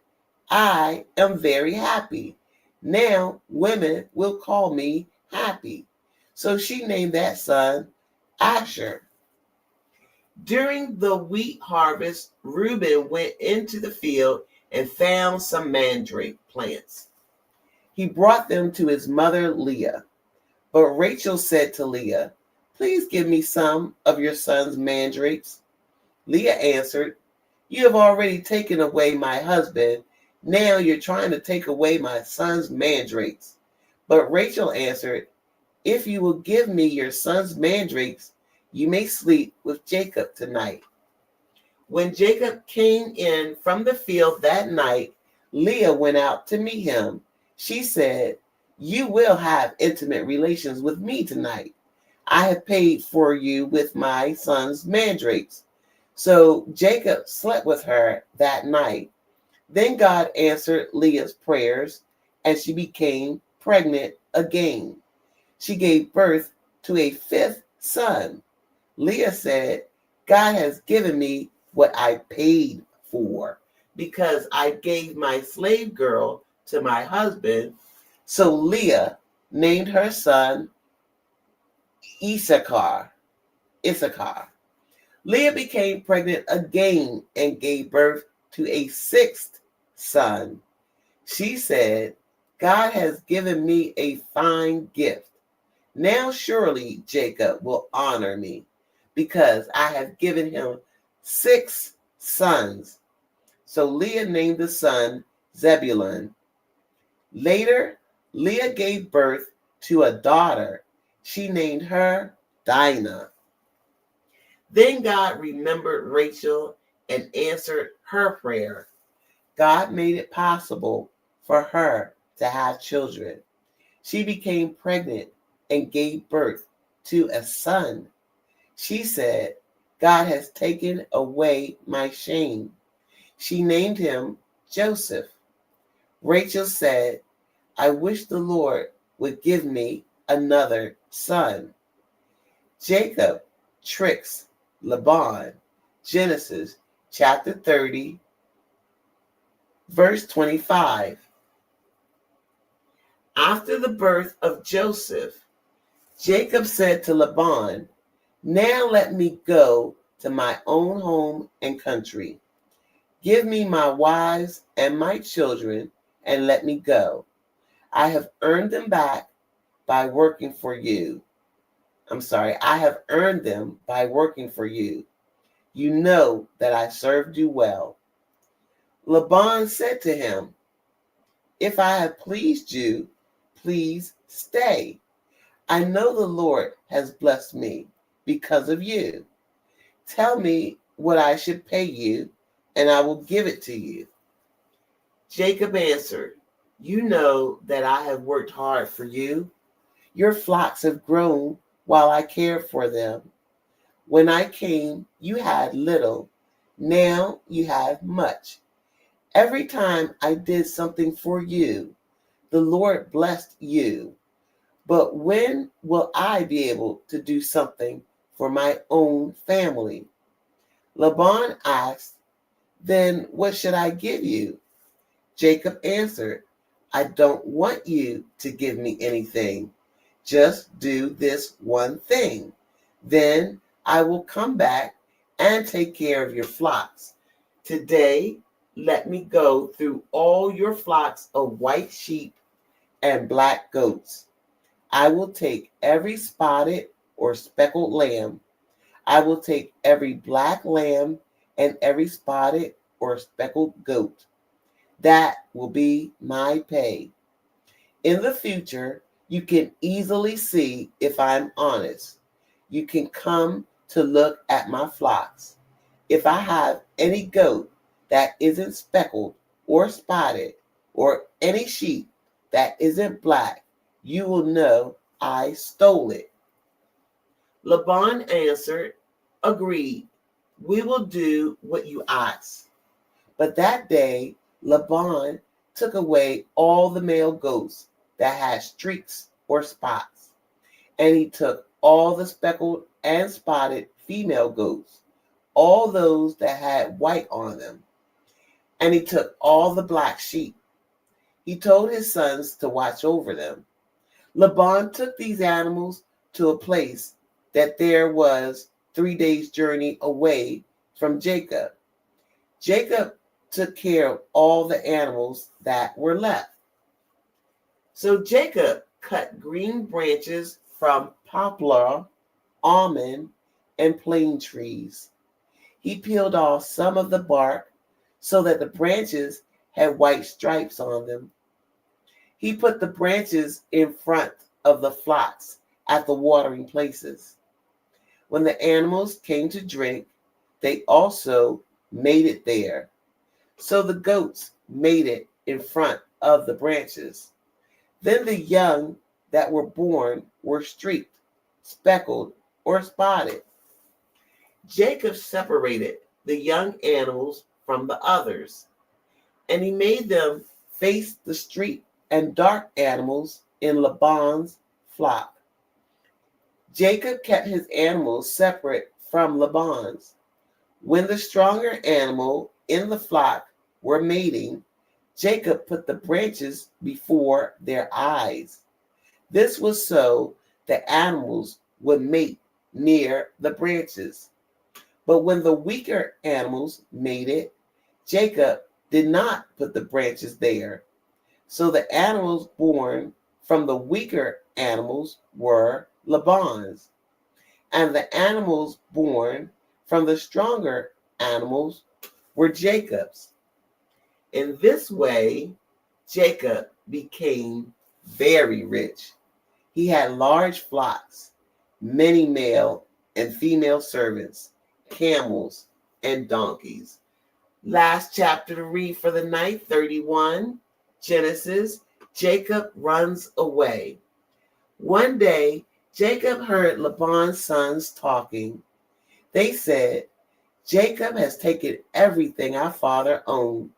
"I am very happy. Now women will call me happy." So she named that son Asher. During the wheat harvest, Reuben went into the field and found some mandrake plants. He brought them to his mother Leah. But Rachel said to Leah, "Please give me some of your son's mandrakes." Leah answered, "You have already taken away my husband. Now you're trying to take away my son's mandrakes." But Rachel answered, "If you will give me your son's mandrakes, you may sleep with Jacob tonight." When Jacob came in from the field that night, Leah went out to meet him. She said, "You will have intimate relations with me tonight. I have paid for you with my son's mandrakes." So Jacob slept with her that night. Then God answered Leah's prayers, and she became pregnant again. She gave birth to a 5th son. Leah said, "God has given me what I paid for because I gave my slave girl to my husband." So Leah named her son Issachar. Leah became pregnant again and gave birth to a 6th son. She said, "God has given me a fine gift. Now surely Jacob will honor me because I have given him 6 sons." So Leah named the son Zebulun. Later, Leah gave birth to a daughter. She named her Dinah. Then God remembered Rachel and answered her prayer. God made it possible for her to have children. She became pregnant and gave birth to a son. She said, God has taken away my shame. She named him Joseph. Rachel said, I wish the Lord would give me another son. Jacob tricks Laban. Genesis chapter 30, verse 25. After the birth of Joseph, Jacob said to Laban, now let me go to my own home and country. Give me my wives and my children and let me go. I have earned them back by working for you. I have earned them by working for you. You know that I served you well. Laban said to him, if I have pleased you, please stay. I know the Lord has blessed me because of you. Tell me what I should pay you, and I will give it to you. Jacob answered, you know that I have worked hard for you. Your flocks have grown while I cared for them. When I came, you had little. Now you have much. Every time I did something for you, the Lord blessed you. But when will I be able to do something for my own family? Laban asked, then what should I give you? Jacob answered, I don't want you to give me anything. Just do this one thing. Then I will come back and take care of your flocks. Today, let me go through all your flocks of white sheep and black goats. I will take every spotted or speckled lamb. I will take every black lamb and every spotted or speckled goat. That will be my pay. In the future, you can easily see if I'm honest. You can come to look at my flocks. If I have any goat that isn't speckled or spotted, or any sheep that isn't black, you will know I stole it. Laban answered, agreed, we will do what you ask. But that day, Laban took away all the male goats that had streaks or spots, and he took all the speckled and spotted female goats, all those that had white on them, and he took all the black sheep. He told his sons to watch over them. Laban took these animals to a place that there was 3 days' journey away from Jacob. Jacob took care of all the animals that were left. So Jacob cut green branches from poplar, almond, and plane trees. He peeled off some of the bark so that the branches had white stripes on them. He put the branches in front of the flocks at the watering places. When the animals came to drink, they also made it there. So the goats made it in front of the branches. Then the young that were born were streaked, speckled, or spotted. Jacob separated the young animals from the others, and he made them face the streaked and dark animals in Laban's flock. Jacob kept his animals separate from Laban's. When the stronger animal in the flock were mating, Jacob put the branches before their eyes. This was so the animals would mate near the branches. But when the weaker animals mated, Jacob did not put the branches there. So the animals born from the weaker animals were Laban's, and the animals born from the stronger animals were Jacob's. In this way, Jacob became very rich. He had large flocks, many male and female servants, camels, and donkeys. Last chapter to read for the night, 31, Genesis Jacob runs away. One day, Jacob heard Laban's sons talking. They said, Jacob has taken everything our father owned.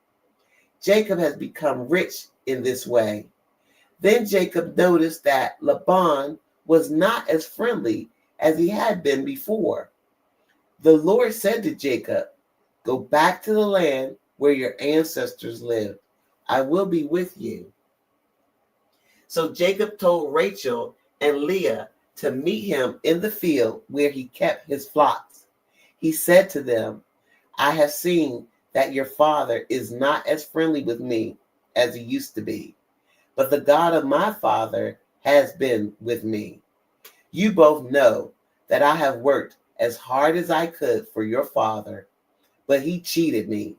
Jacob has become rich in this way. Then Jacob noticed that Laban was not as friendly as he had been before. The Lord said to Jacob, go back to the land where your ancestors lived. I will be with you. So Jacob told Rachel and Leah to meet him in the field where he kept his flocks. He said to them, I have seen that your father is not as friendly with me as he used to be, but the God of my father has been with me. You both know that I have worked as hard as I could for your father, but he cheated me.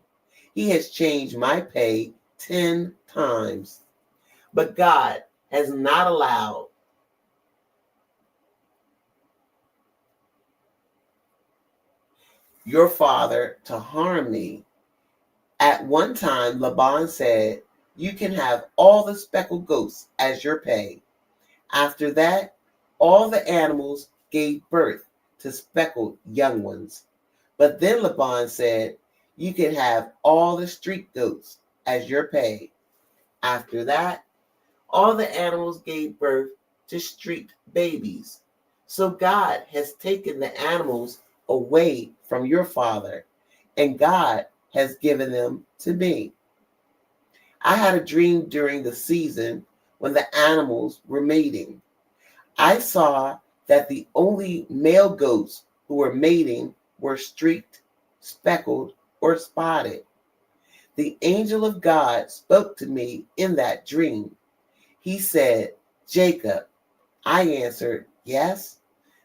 He has changed my pay 10 times. But God has not allowed your father to harm me. At one time, Laban said, you can have all the speckled goats as your pay. After that, all the animals gave birth to speckled young ones. But then Laban said, you can have all the street goats as your pay. After that, all the animals gave birth to street babies. So God has taken the animals away from your father, and God has given them to me. I had a dream during the season when the animals were mating. I saw that the only male goats who were mating were streaked, speckled, or spotted. The angel of God spoke to me in that dream. He said, Jacob. I answered, yes.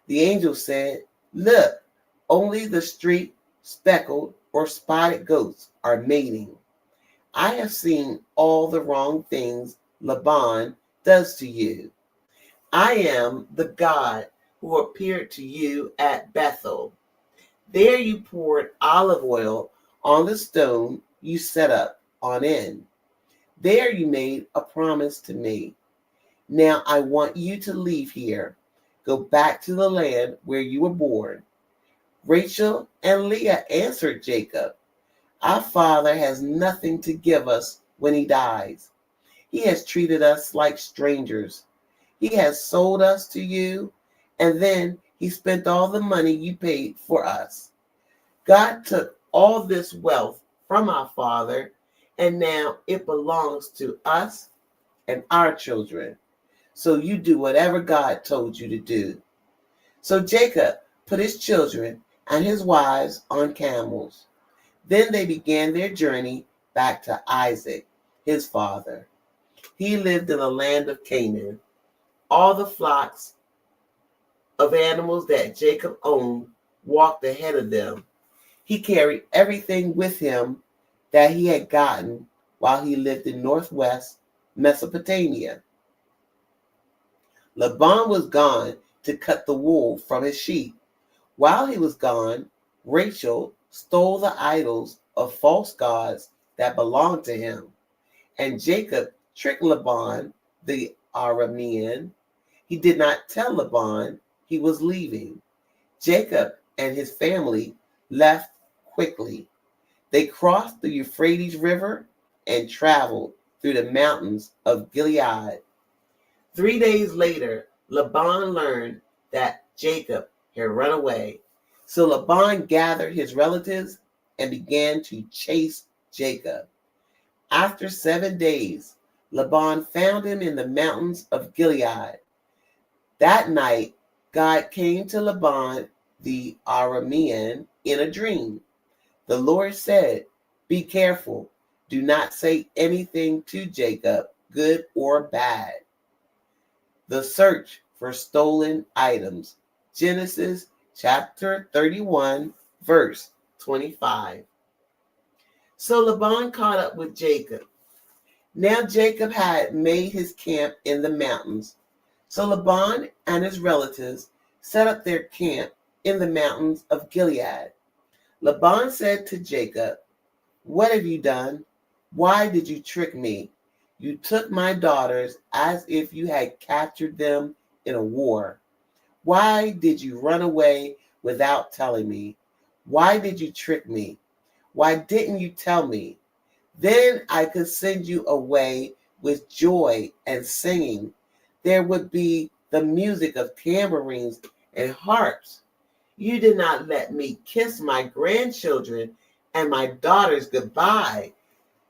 The angel said, look, only the streaked, speckled, or spotted goats are mating. I have seen all the wrong things Laban does to you. I am the God who appeared to you at Bethel. There you poured olive oil on the stone you set up on end. There you made a promise to me. Now I want you to leave here. Go back to the land where you were born. Rachel and Leah answered Jacob, our father has nothing to give us when he dies. He has treated us like strangers. He has sold us to you, and then he spent all the money you paid for us. God took all this wealth from our father, and now it belongs to us and our children. So you do whatever God told you to do. So Jacob put his children and his wives on camels. Then they began their journey back to Isaac, his father. He lived in the land of Canaan. All the flocks of animals that Jacob owned walked ahead of them. He carried everything with him that he had gotten while he lived in northwest Mesopotamia. Laban was gone to cut the wool from his sheep. While he was gone, Rachel stole the idols of false gods that belonged to him. And Jacob tricked Laban, the Aramean. He did not tell Laban he was leaving. Jacob and his family left quickly. They crossed the Euphrates River and traveled through the mountains of Gilead. 3 days later, Laban learned that Jacob had run away. So Laban gathered his relatives and began to chase Jacob. After 7 days, Laban found him in the mountains of Gilead. That night, God came to Laban the Aramean in a dream. The Lord said, be careful. Do not say anything to Jacob, good or bad. The search for stolen items. Genesis chapter 31, verse 25. So Laban caught up with Jacob. Now Jacob had made his camp in the mountains. So Laban and his relatives set up their camp in the mountains of Gilead. Laban said to Jacob, what have you done? Why did you trick me? You took my daughters as if you had captured them in a war. Why did you run away without telling me? Why did you trick me? Why didn't you tell me? Then I could send you away with joy and singing. There would be the music of tambourines and harps. You did not let me kiss my grandchildren and my daughters goodbye.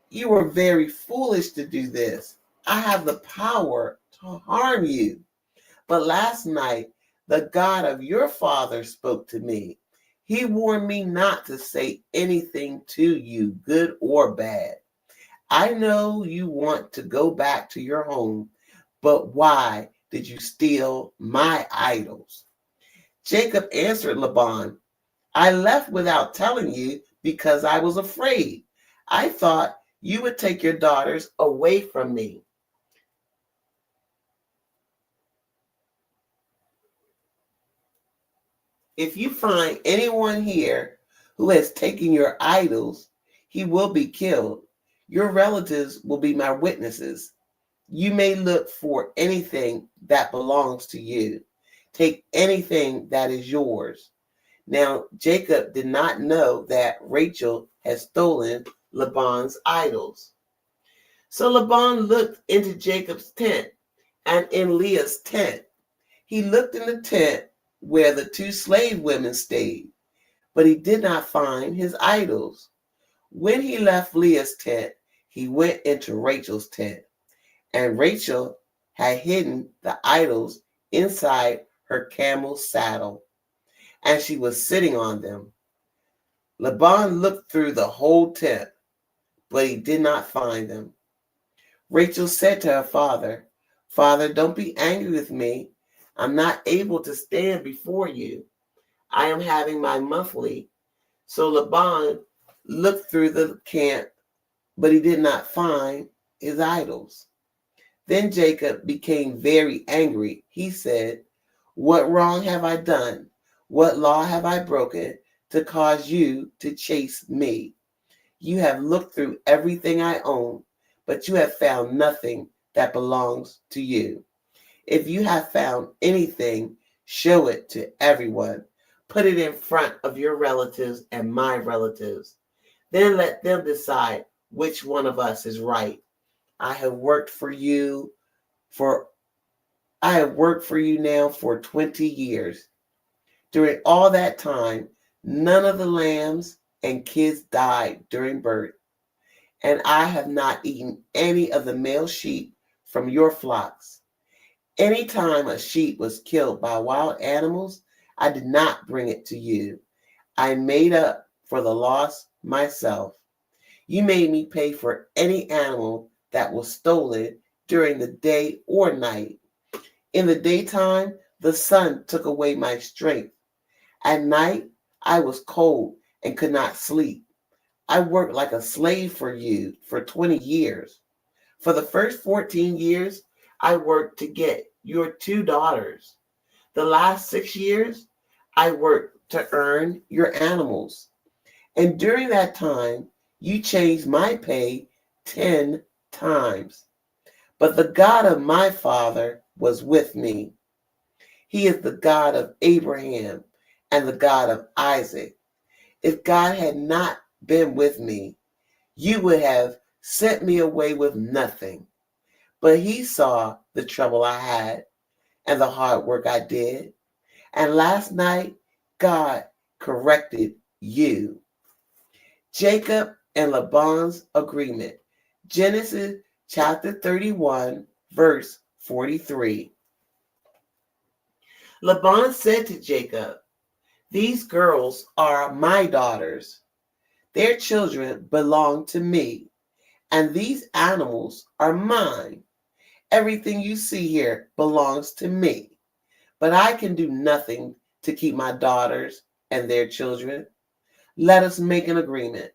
You were very foolish to do this. I have the power to harm you. But last night, the God of your father spoke to me. He warned me not to say anything to you, good or bad. I know you want to go back to your home, but why did you steal my idols? Jacob answered Laban, I left without telling you because I was afraid. I thought you would take your daughters away from me. If you find anyone here who has taken your idols, he will be killed. Your relatives will be my witnesses. You may look for anything that belongs to you. Take anything that is yours. Now, Jacob did not know that Rachel had stolen Laban's idols. So Laban looked into Jacob's tent and in Leah's tent. He looked in the tent where the two slave women stayed, but he did not find his idols. When he left Leah's tent, he went into Rachel's tent, and Rachel had hidden the idols inside her camel's saddle, and she was sitting on them. Laban looked through the whole tent, but he did not find them. Rachel said to her father, Father, don't be angry with me. I'm not able to stand before you. I am having my monthly. So Laban looked through the camp, but he did not find his idols. Then Jacob became very angry. He said, What wrong have I done? What law have I broken to cause you to chase me? You have looked through everything I own, but you have found nothing that belongs to you. If you have found anything, show it to everyone. Put it in front of your relatives and my relatives. Then let them decide which one of us is right. I have worked for you now for 20 years. During all that time, none of the lambs and kids died during birth, and I have not eaten any of the male sheep from your flocks. Any time a sheep was killed by wild animals, I did not bring it to you. I made up for the loss myself. You made me pay for any animal that was stolen during the day or night. In the daytime, the sun took away my strength. At night, I was cold and could not sleep. I worked like a slave for you for 20 years. For the first 14 years, I worked to get your two daughters. The last 6 years, I worked to earn your animals. And during that time, you changed my pay 10 times. But the God of my father was with me. He is the God of Abraham and the God of Isaac. If God had not been with me, you would have sent me away with nothing. But he saw the trouble I had and the hard work I did. And last night, God corrected you. Jacob and Laban's agreement. Genesis chapter 31, verse 43. Laban said to Jacob, These girls are my daughters. Their children belong to me, and these animals are mine. Everything you see here belongs to me, but I can do nothing to keep my daughters and their children. Let us make an agreement.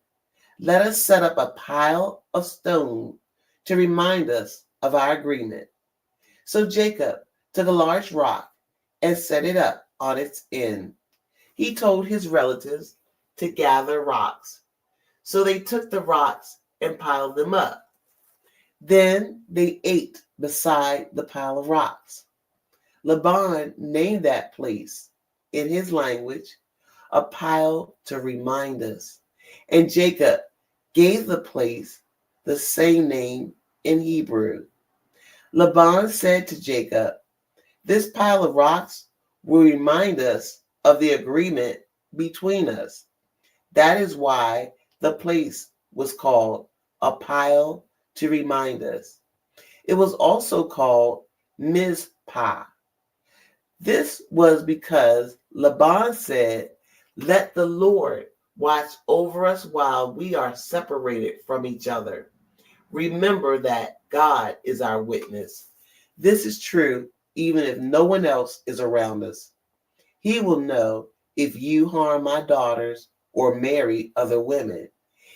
Let us set up a pile of stone to remind us of our agreement. So Jacob took a large rock and set it up on its end. He told his relatives to gather rocks. So they took the rocks and piled them up. Then they ate beside the pile of rocks. Laban named that place in his language a pile to remind us. And Jacob gave the place the same name in Hebrew. Laban said to Jacob, "This pile of rocks will remind us of the agreement between us." That is why the place was called a pile to remind us. It was also called Mizpah. This was because Laban said, "Let the Lord watch over us while we are separated from each other. Remember that God is our witness. This is true even if no one else is around us. He will know if you harm my daughters or marry other women.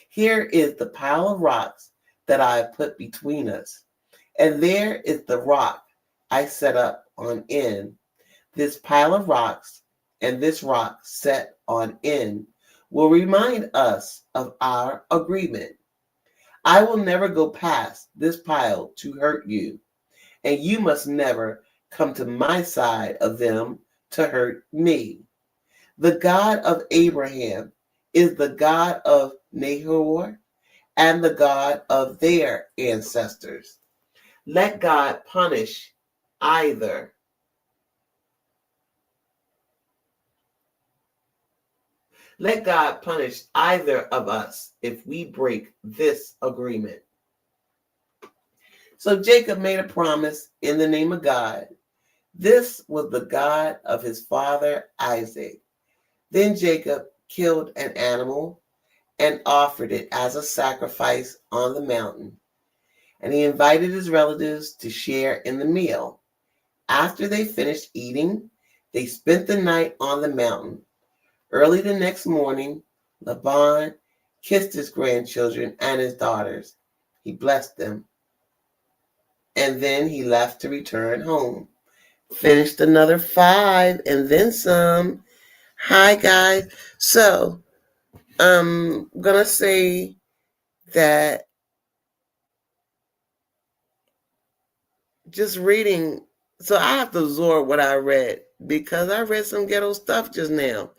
Here is the pile of rocks that I have put between us, and there is the rock I set up on end. This pile of rocks and this rock set on end will remind us of our agreement. I will never go past this pile to hurt you, and you must never come to my side of them to hurt me. The God of Abraham is the God of Nahor and the God of their ancestors. Let God punish either. Let God punish either of us if we break this agreement." So Jacob made a promise in the name of God. This was the God of his father Isaac. Then Jacob killed an animal and offered it as a sacrifice on the mountain. And he invited his relatives to share in the meal. After they finished eating, they spent the night on the mountain. Early the next morning, Laban kissed his grandchildren and his daughters. He blessed them, and then he left to return home. Finished another 5 and then some. Hi, guys. So, I'm going to say that just reading, so I have to absorb what I read because I read some ghetto stuff just now.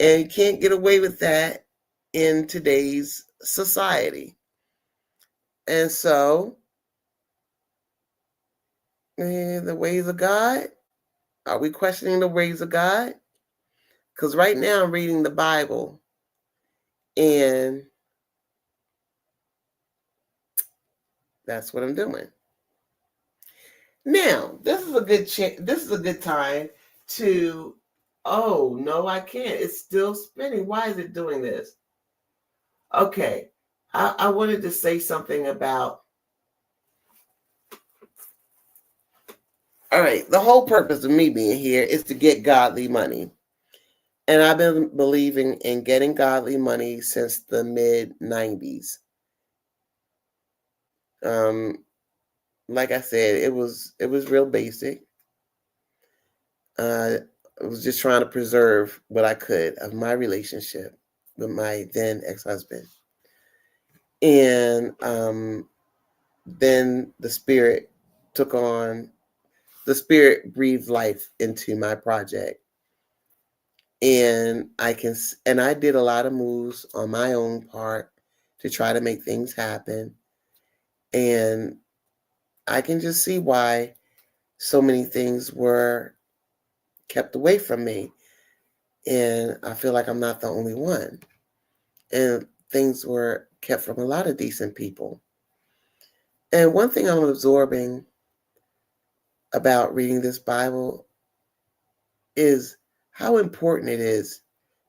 And you can't get away with that in today's society. And so, the ways of God, are we questioning the ways of God? Because right now I'm reading the Bible, and that's what I'm doing. Now, this is a good time to, oh, no, I can't. It's still spinning. Why is it doing this? Okay. I wanted to say something about, all right, the whole purpose of me being here is to get godly money. And I've been believing in getting godly money since the mid-90s. Like I said, it was real basic. I was just trying to preserve what I could of my relationship with my then ex-husband. And then the spirit breathed life into my project. And I did a lot of moves on my own part to try to make things happen. And I can just see why so many things were kept away from me. And I feel like I'm not the only one. And things were kept from a lot of decent people. And one thing I'm absorbing about reading this Bible is how important it is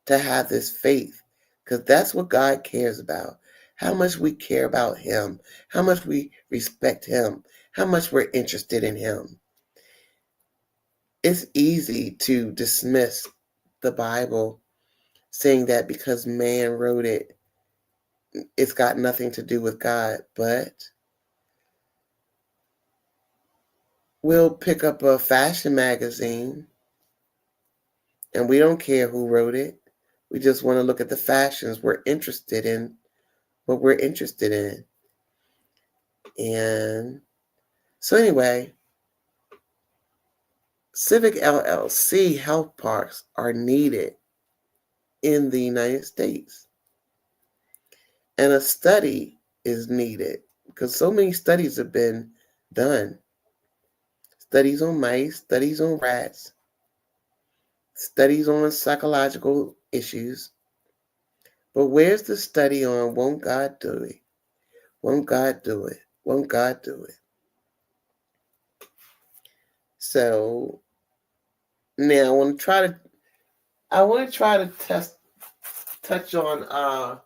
to have this faith, because that's what God cares about. How much we care about Him, how much we respect Him, how much we're interested in Him. It's easy to dismiss the Bible, saying that because man wrote it, it's got nothing to do with God. But we'll pick up a fashion magazine and we don't care who wrote it. We just want to look at the fashions. We're interested in what we're interested in. And so anyway, Civic LLC health parks are needed in the United States. And a study is needed because so many studies have been done. Studies on mice, studies on rats, studies on psychological issues. But where's the study on won't God do it? Won't God do it? Won't God do it? So now I want to try to touch on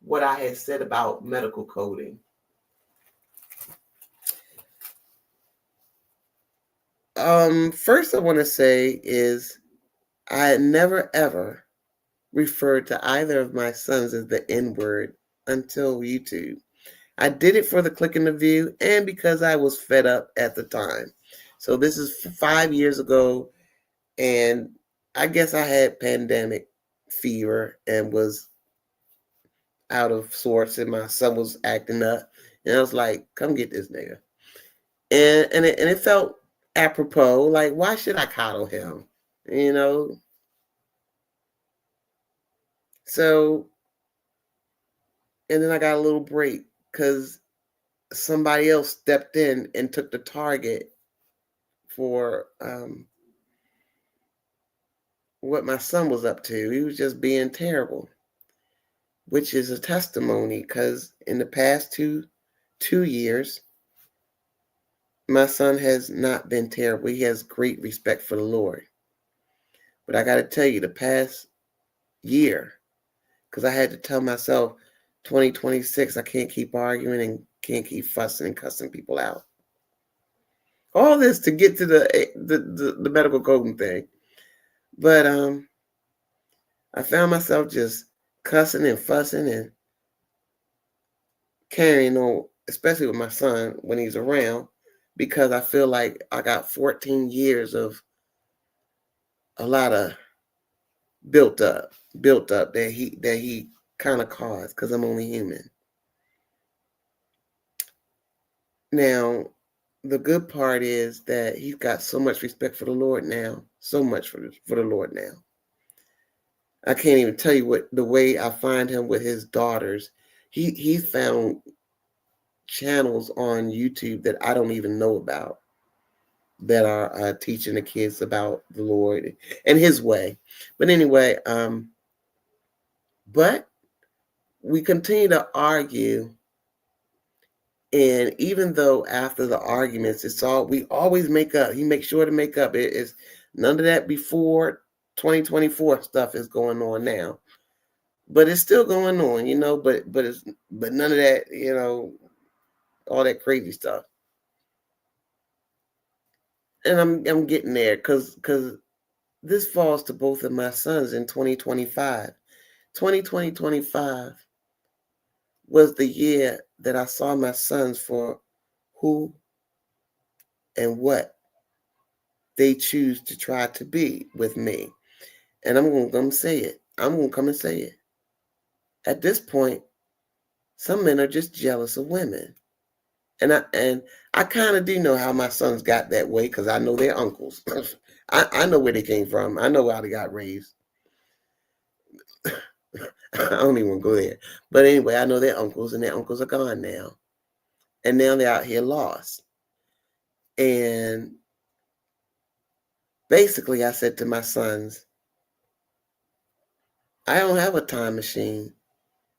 what I had said about medical coding. First I want to say is I had never ever referred to either of my sons as the N-word until YouTube. I did it for the click and the view and because I was fed up at the time. So this is 5 years ago, and I guess I had pandemic fever and was out of sorts, and my son was acting up, and I was like, "Come get this nigga," and it felt apropos. Like, why should I coddle him? You know. So, and then I got a little break because somebody else stepped in and took the target for what my son was up to. He was just being terrible, which is a testimony because in the past two years, my son has not been terrible. He has great respect for the Lord. But I got to tell you, the past year, because I had to tell myself, 2026, I can't keep arguing and can't keep fussing and cussing people out. All this to get to the medical coding thing. But I found myself just cussing and fussing and carrying on, especially with my son when he's around, because I feel like I got 14 years of a lot of built up that he kind of caused because I'm only human. Now, the good part is that he's got so much respect for the Lord now, so much for the Lord now. I can't even tell you what the way I find him with his daughters. He found channels on YouTube that I don't even know about that are teaching the kids about the Lord and His way. But anyway, but we continue to argue, and even though after the arguments, we always make up. He makes sure to make up. It's none of that before 2024 stuff is going on now, but it's still going on, you know. But none of that, you know, all that crazy stuff. And I'm getting there because this falls to both of my sons in 2025. 2025 was the year that I saw my sons for who and what they choose to try to be with me. And I'm going to come say it. I'm going to come and say it. At this point, some men are just jealous of women. And I kind of do know how my sons got that way because I know their uncles. I know where they came from. I know how they got raised. I don't even want to go there. But anyway, I know their uncles, and their uncles are gone now. And now they're out here lost. And basically, I said to my sons, I don't have a time machine.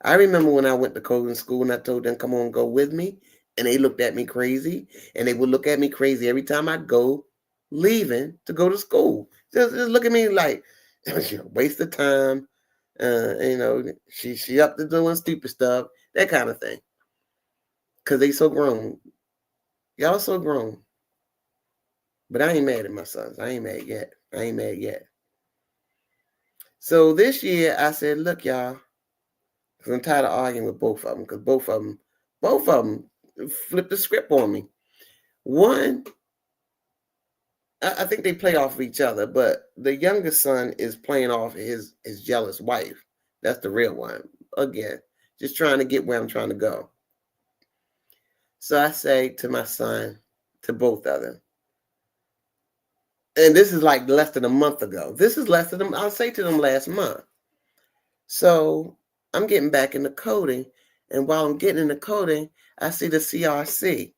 I remember when I went to coding school and I told them, come on, go with me. And they looked at me crazy. And they would look at me crazy every time I'd go leaving to go to school. Just look at me like, waste of time. You know, she up to doing stupid stuff, that kind of thing. Because they so grown. Y'all so grown. But I ain't mad at my sons. I ain't mad yet. So this year I said, look, y'all, because I'm tired of arguing with both of them, because both of them flipped the script on me. One, I think they play off of each other, but the youngest son is playing off his jealous wife. That's the real one. Again, just trying to get where I'm trying to go. So I say to my son, to both of them, and this is like less than a month ago. This is less than I'll say to them last month. So I'm getting back into coding, and while I'm getting into coding, I see the CRC,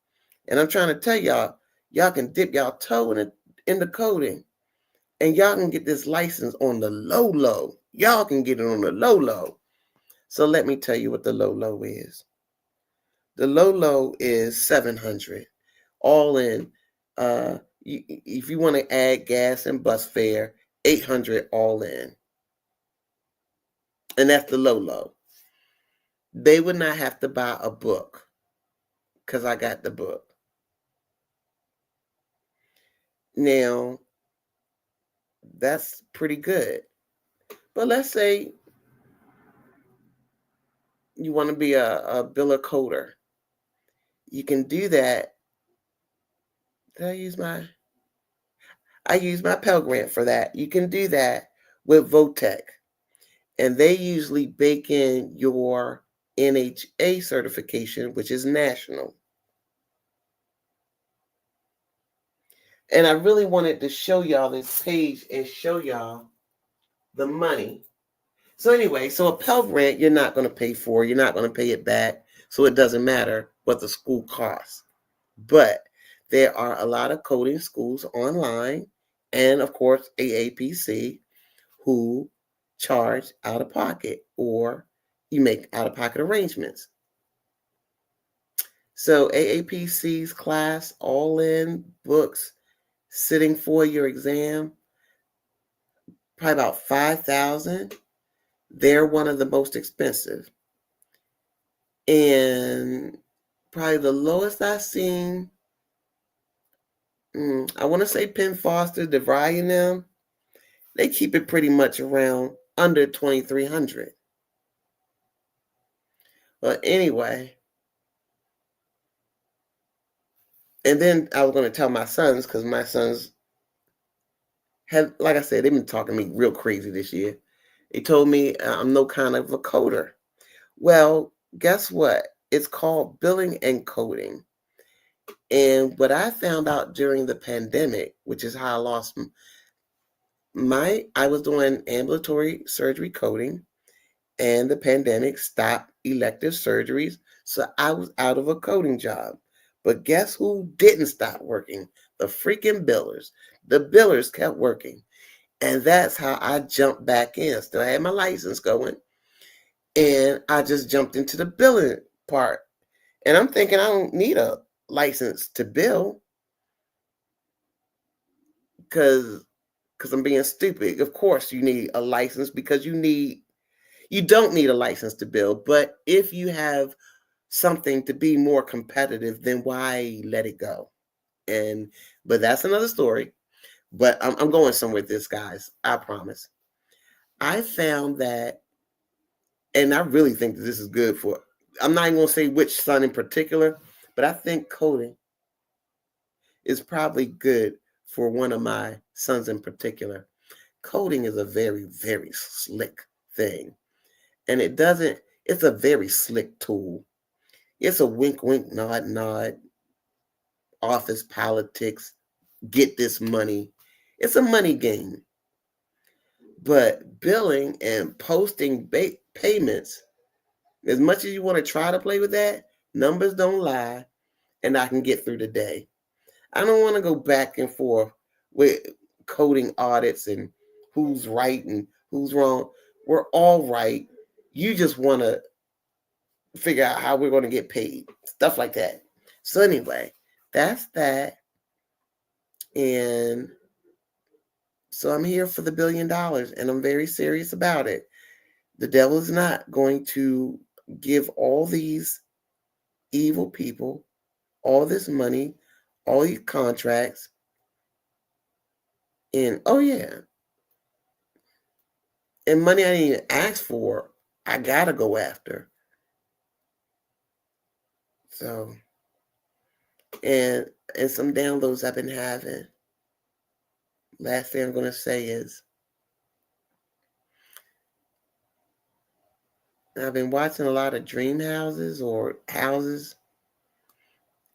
and I'm trying to tell y'all can dip y'all toe in the coding, and y'all can get this license on the low. Y'all can get it on the low. So let me tell you what the low is. The low is 700, all in. If you want to add gas and bus fare, 800 all in, and that's the low. They would not have to buy a book because I got the book. Now, that's pretty good. But let's say you want to be a biller coder. You can do that. Did I use my Pell Grant for that. You can do that with Votech. And they usually bake in your NHA certification, which is national. And I really wanted to show y'all this page and show y'all the money. So anyway, so a Pell Grant you're not going to pay for. You're not going to pay it back. So it doesn't matter what the school costs. But there are a lot of coding schools online and, of course, AAPC who charge out of pocket or you make out of pocket arrangements. So AAPC's class, all in books, sitting for your exam, probably about $5,000. They're one of the most expensive. And probably the lowest I've seen, I want to say Penn Foster, DeVry and them, they keep it pretty much around under 2,300. But anyway, and then I was going to tell my sons, because my sons have, like I said, they've been talking to me real crazy this year. They told me I'm no kind of a coder. Well, guess what? It's called billing and coding. And what I found out during the pandemic, which is how I lost I was doing ambulatory surgery coding, and the pandemic stopped elective surgeries. So I was out of a coding job. But guess who didn't stop working? The freaking billers. The billers kept working. And that's how I jumped back in. Still had my license going. And I just jumped into the billing part. And I'm thinking I don't need a license to bill because I'm being stupid. Of course you need a license because you don't need a license to bill. But if you have something to be more competitive, then why let it go? But that's another story. But I'm going somewhere with this, guys. I promise. I found that, and I really think that this is good for, I'm not even going to say which son in particular, but I think coding is probably good for one of my sons in particular. Coding is a very, very slick thing. And it's a very slick tool. It's a wink, wink, nod, nod, office politics, get this money. It's a money game. But billing and posting payments, as much as you want to try to play with that, numbers don't lie, and I can get through the day. I don't want to go back and forth with coding audits and who's right and who's wrong. We're all right. You just want to figure out how we're going to get paid, stuff like that. So anyway, that's that. And so I'm here for the $1 billion, and I'm very serious about it. The devil is not going to give all these evil people all this money, all these contracts, and oh yeah, and money I didn't even ask for, I gotta go after. So, and some downloads I've been having. Last thing I'm gonna say is I've been watching a lot of dream houses or houses,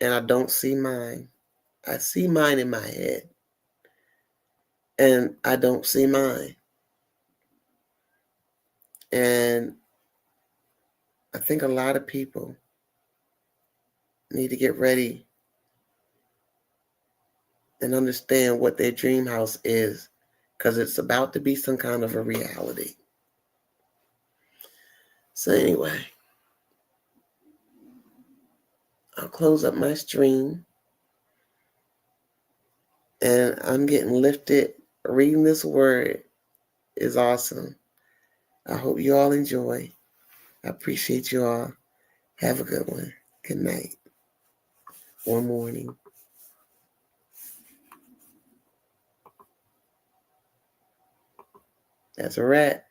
and I don't see mine. I see mine in my head, and I don't see mine. And I think a lot of people need to get ready and understand what their dream house is, because it's about to be some kind of a reality. So anyway, I'll close up my stream, and I'm getting lifted. Reading this word is awesome. I hope you all enjoy. I appreciate you all. Have a good one. Good night or morning. That's a wrap.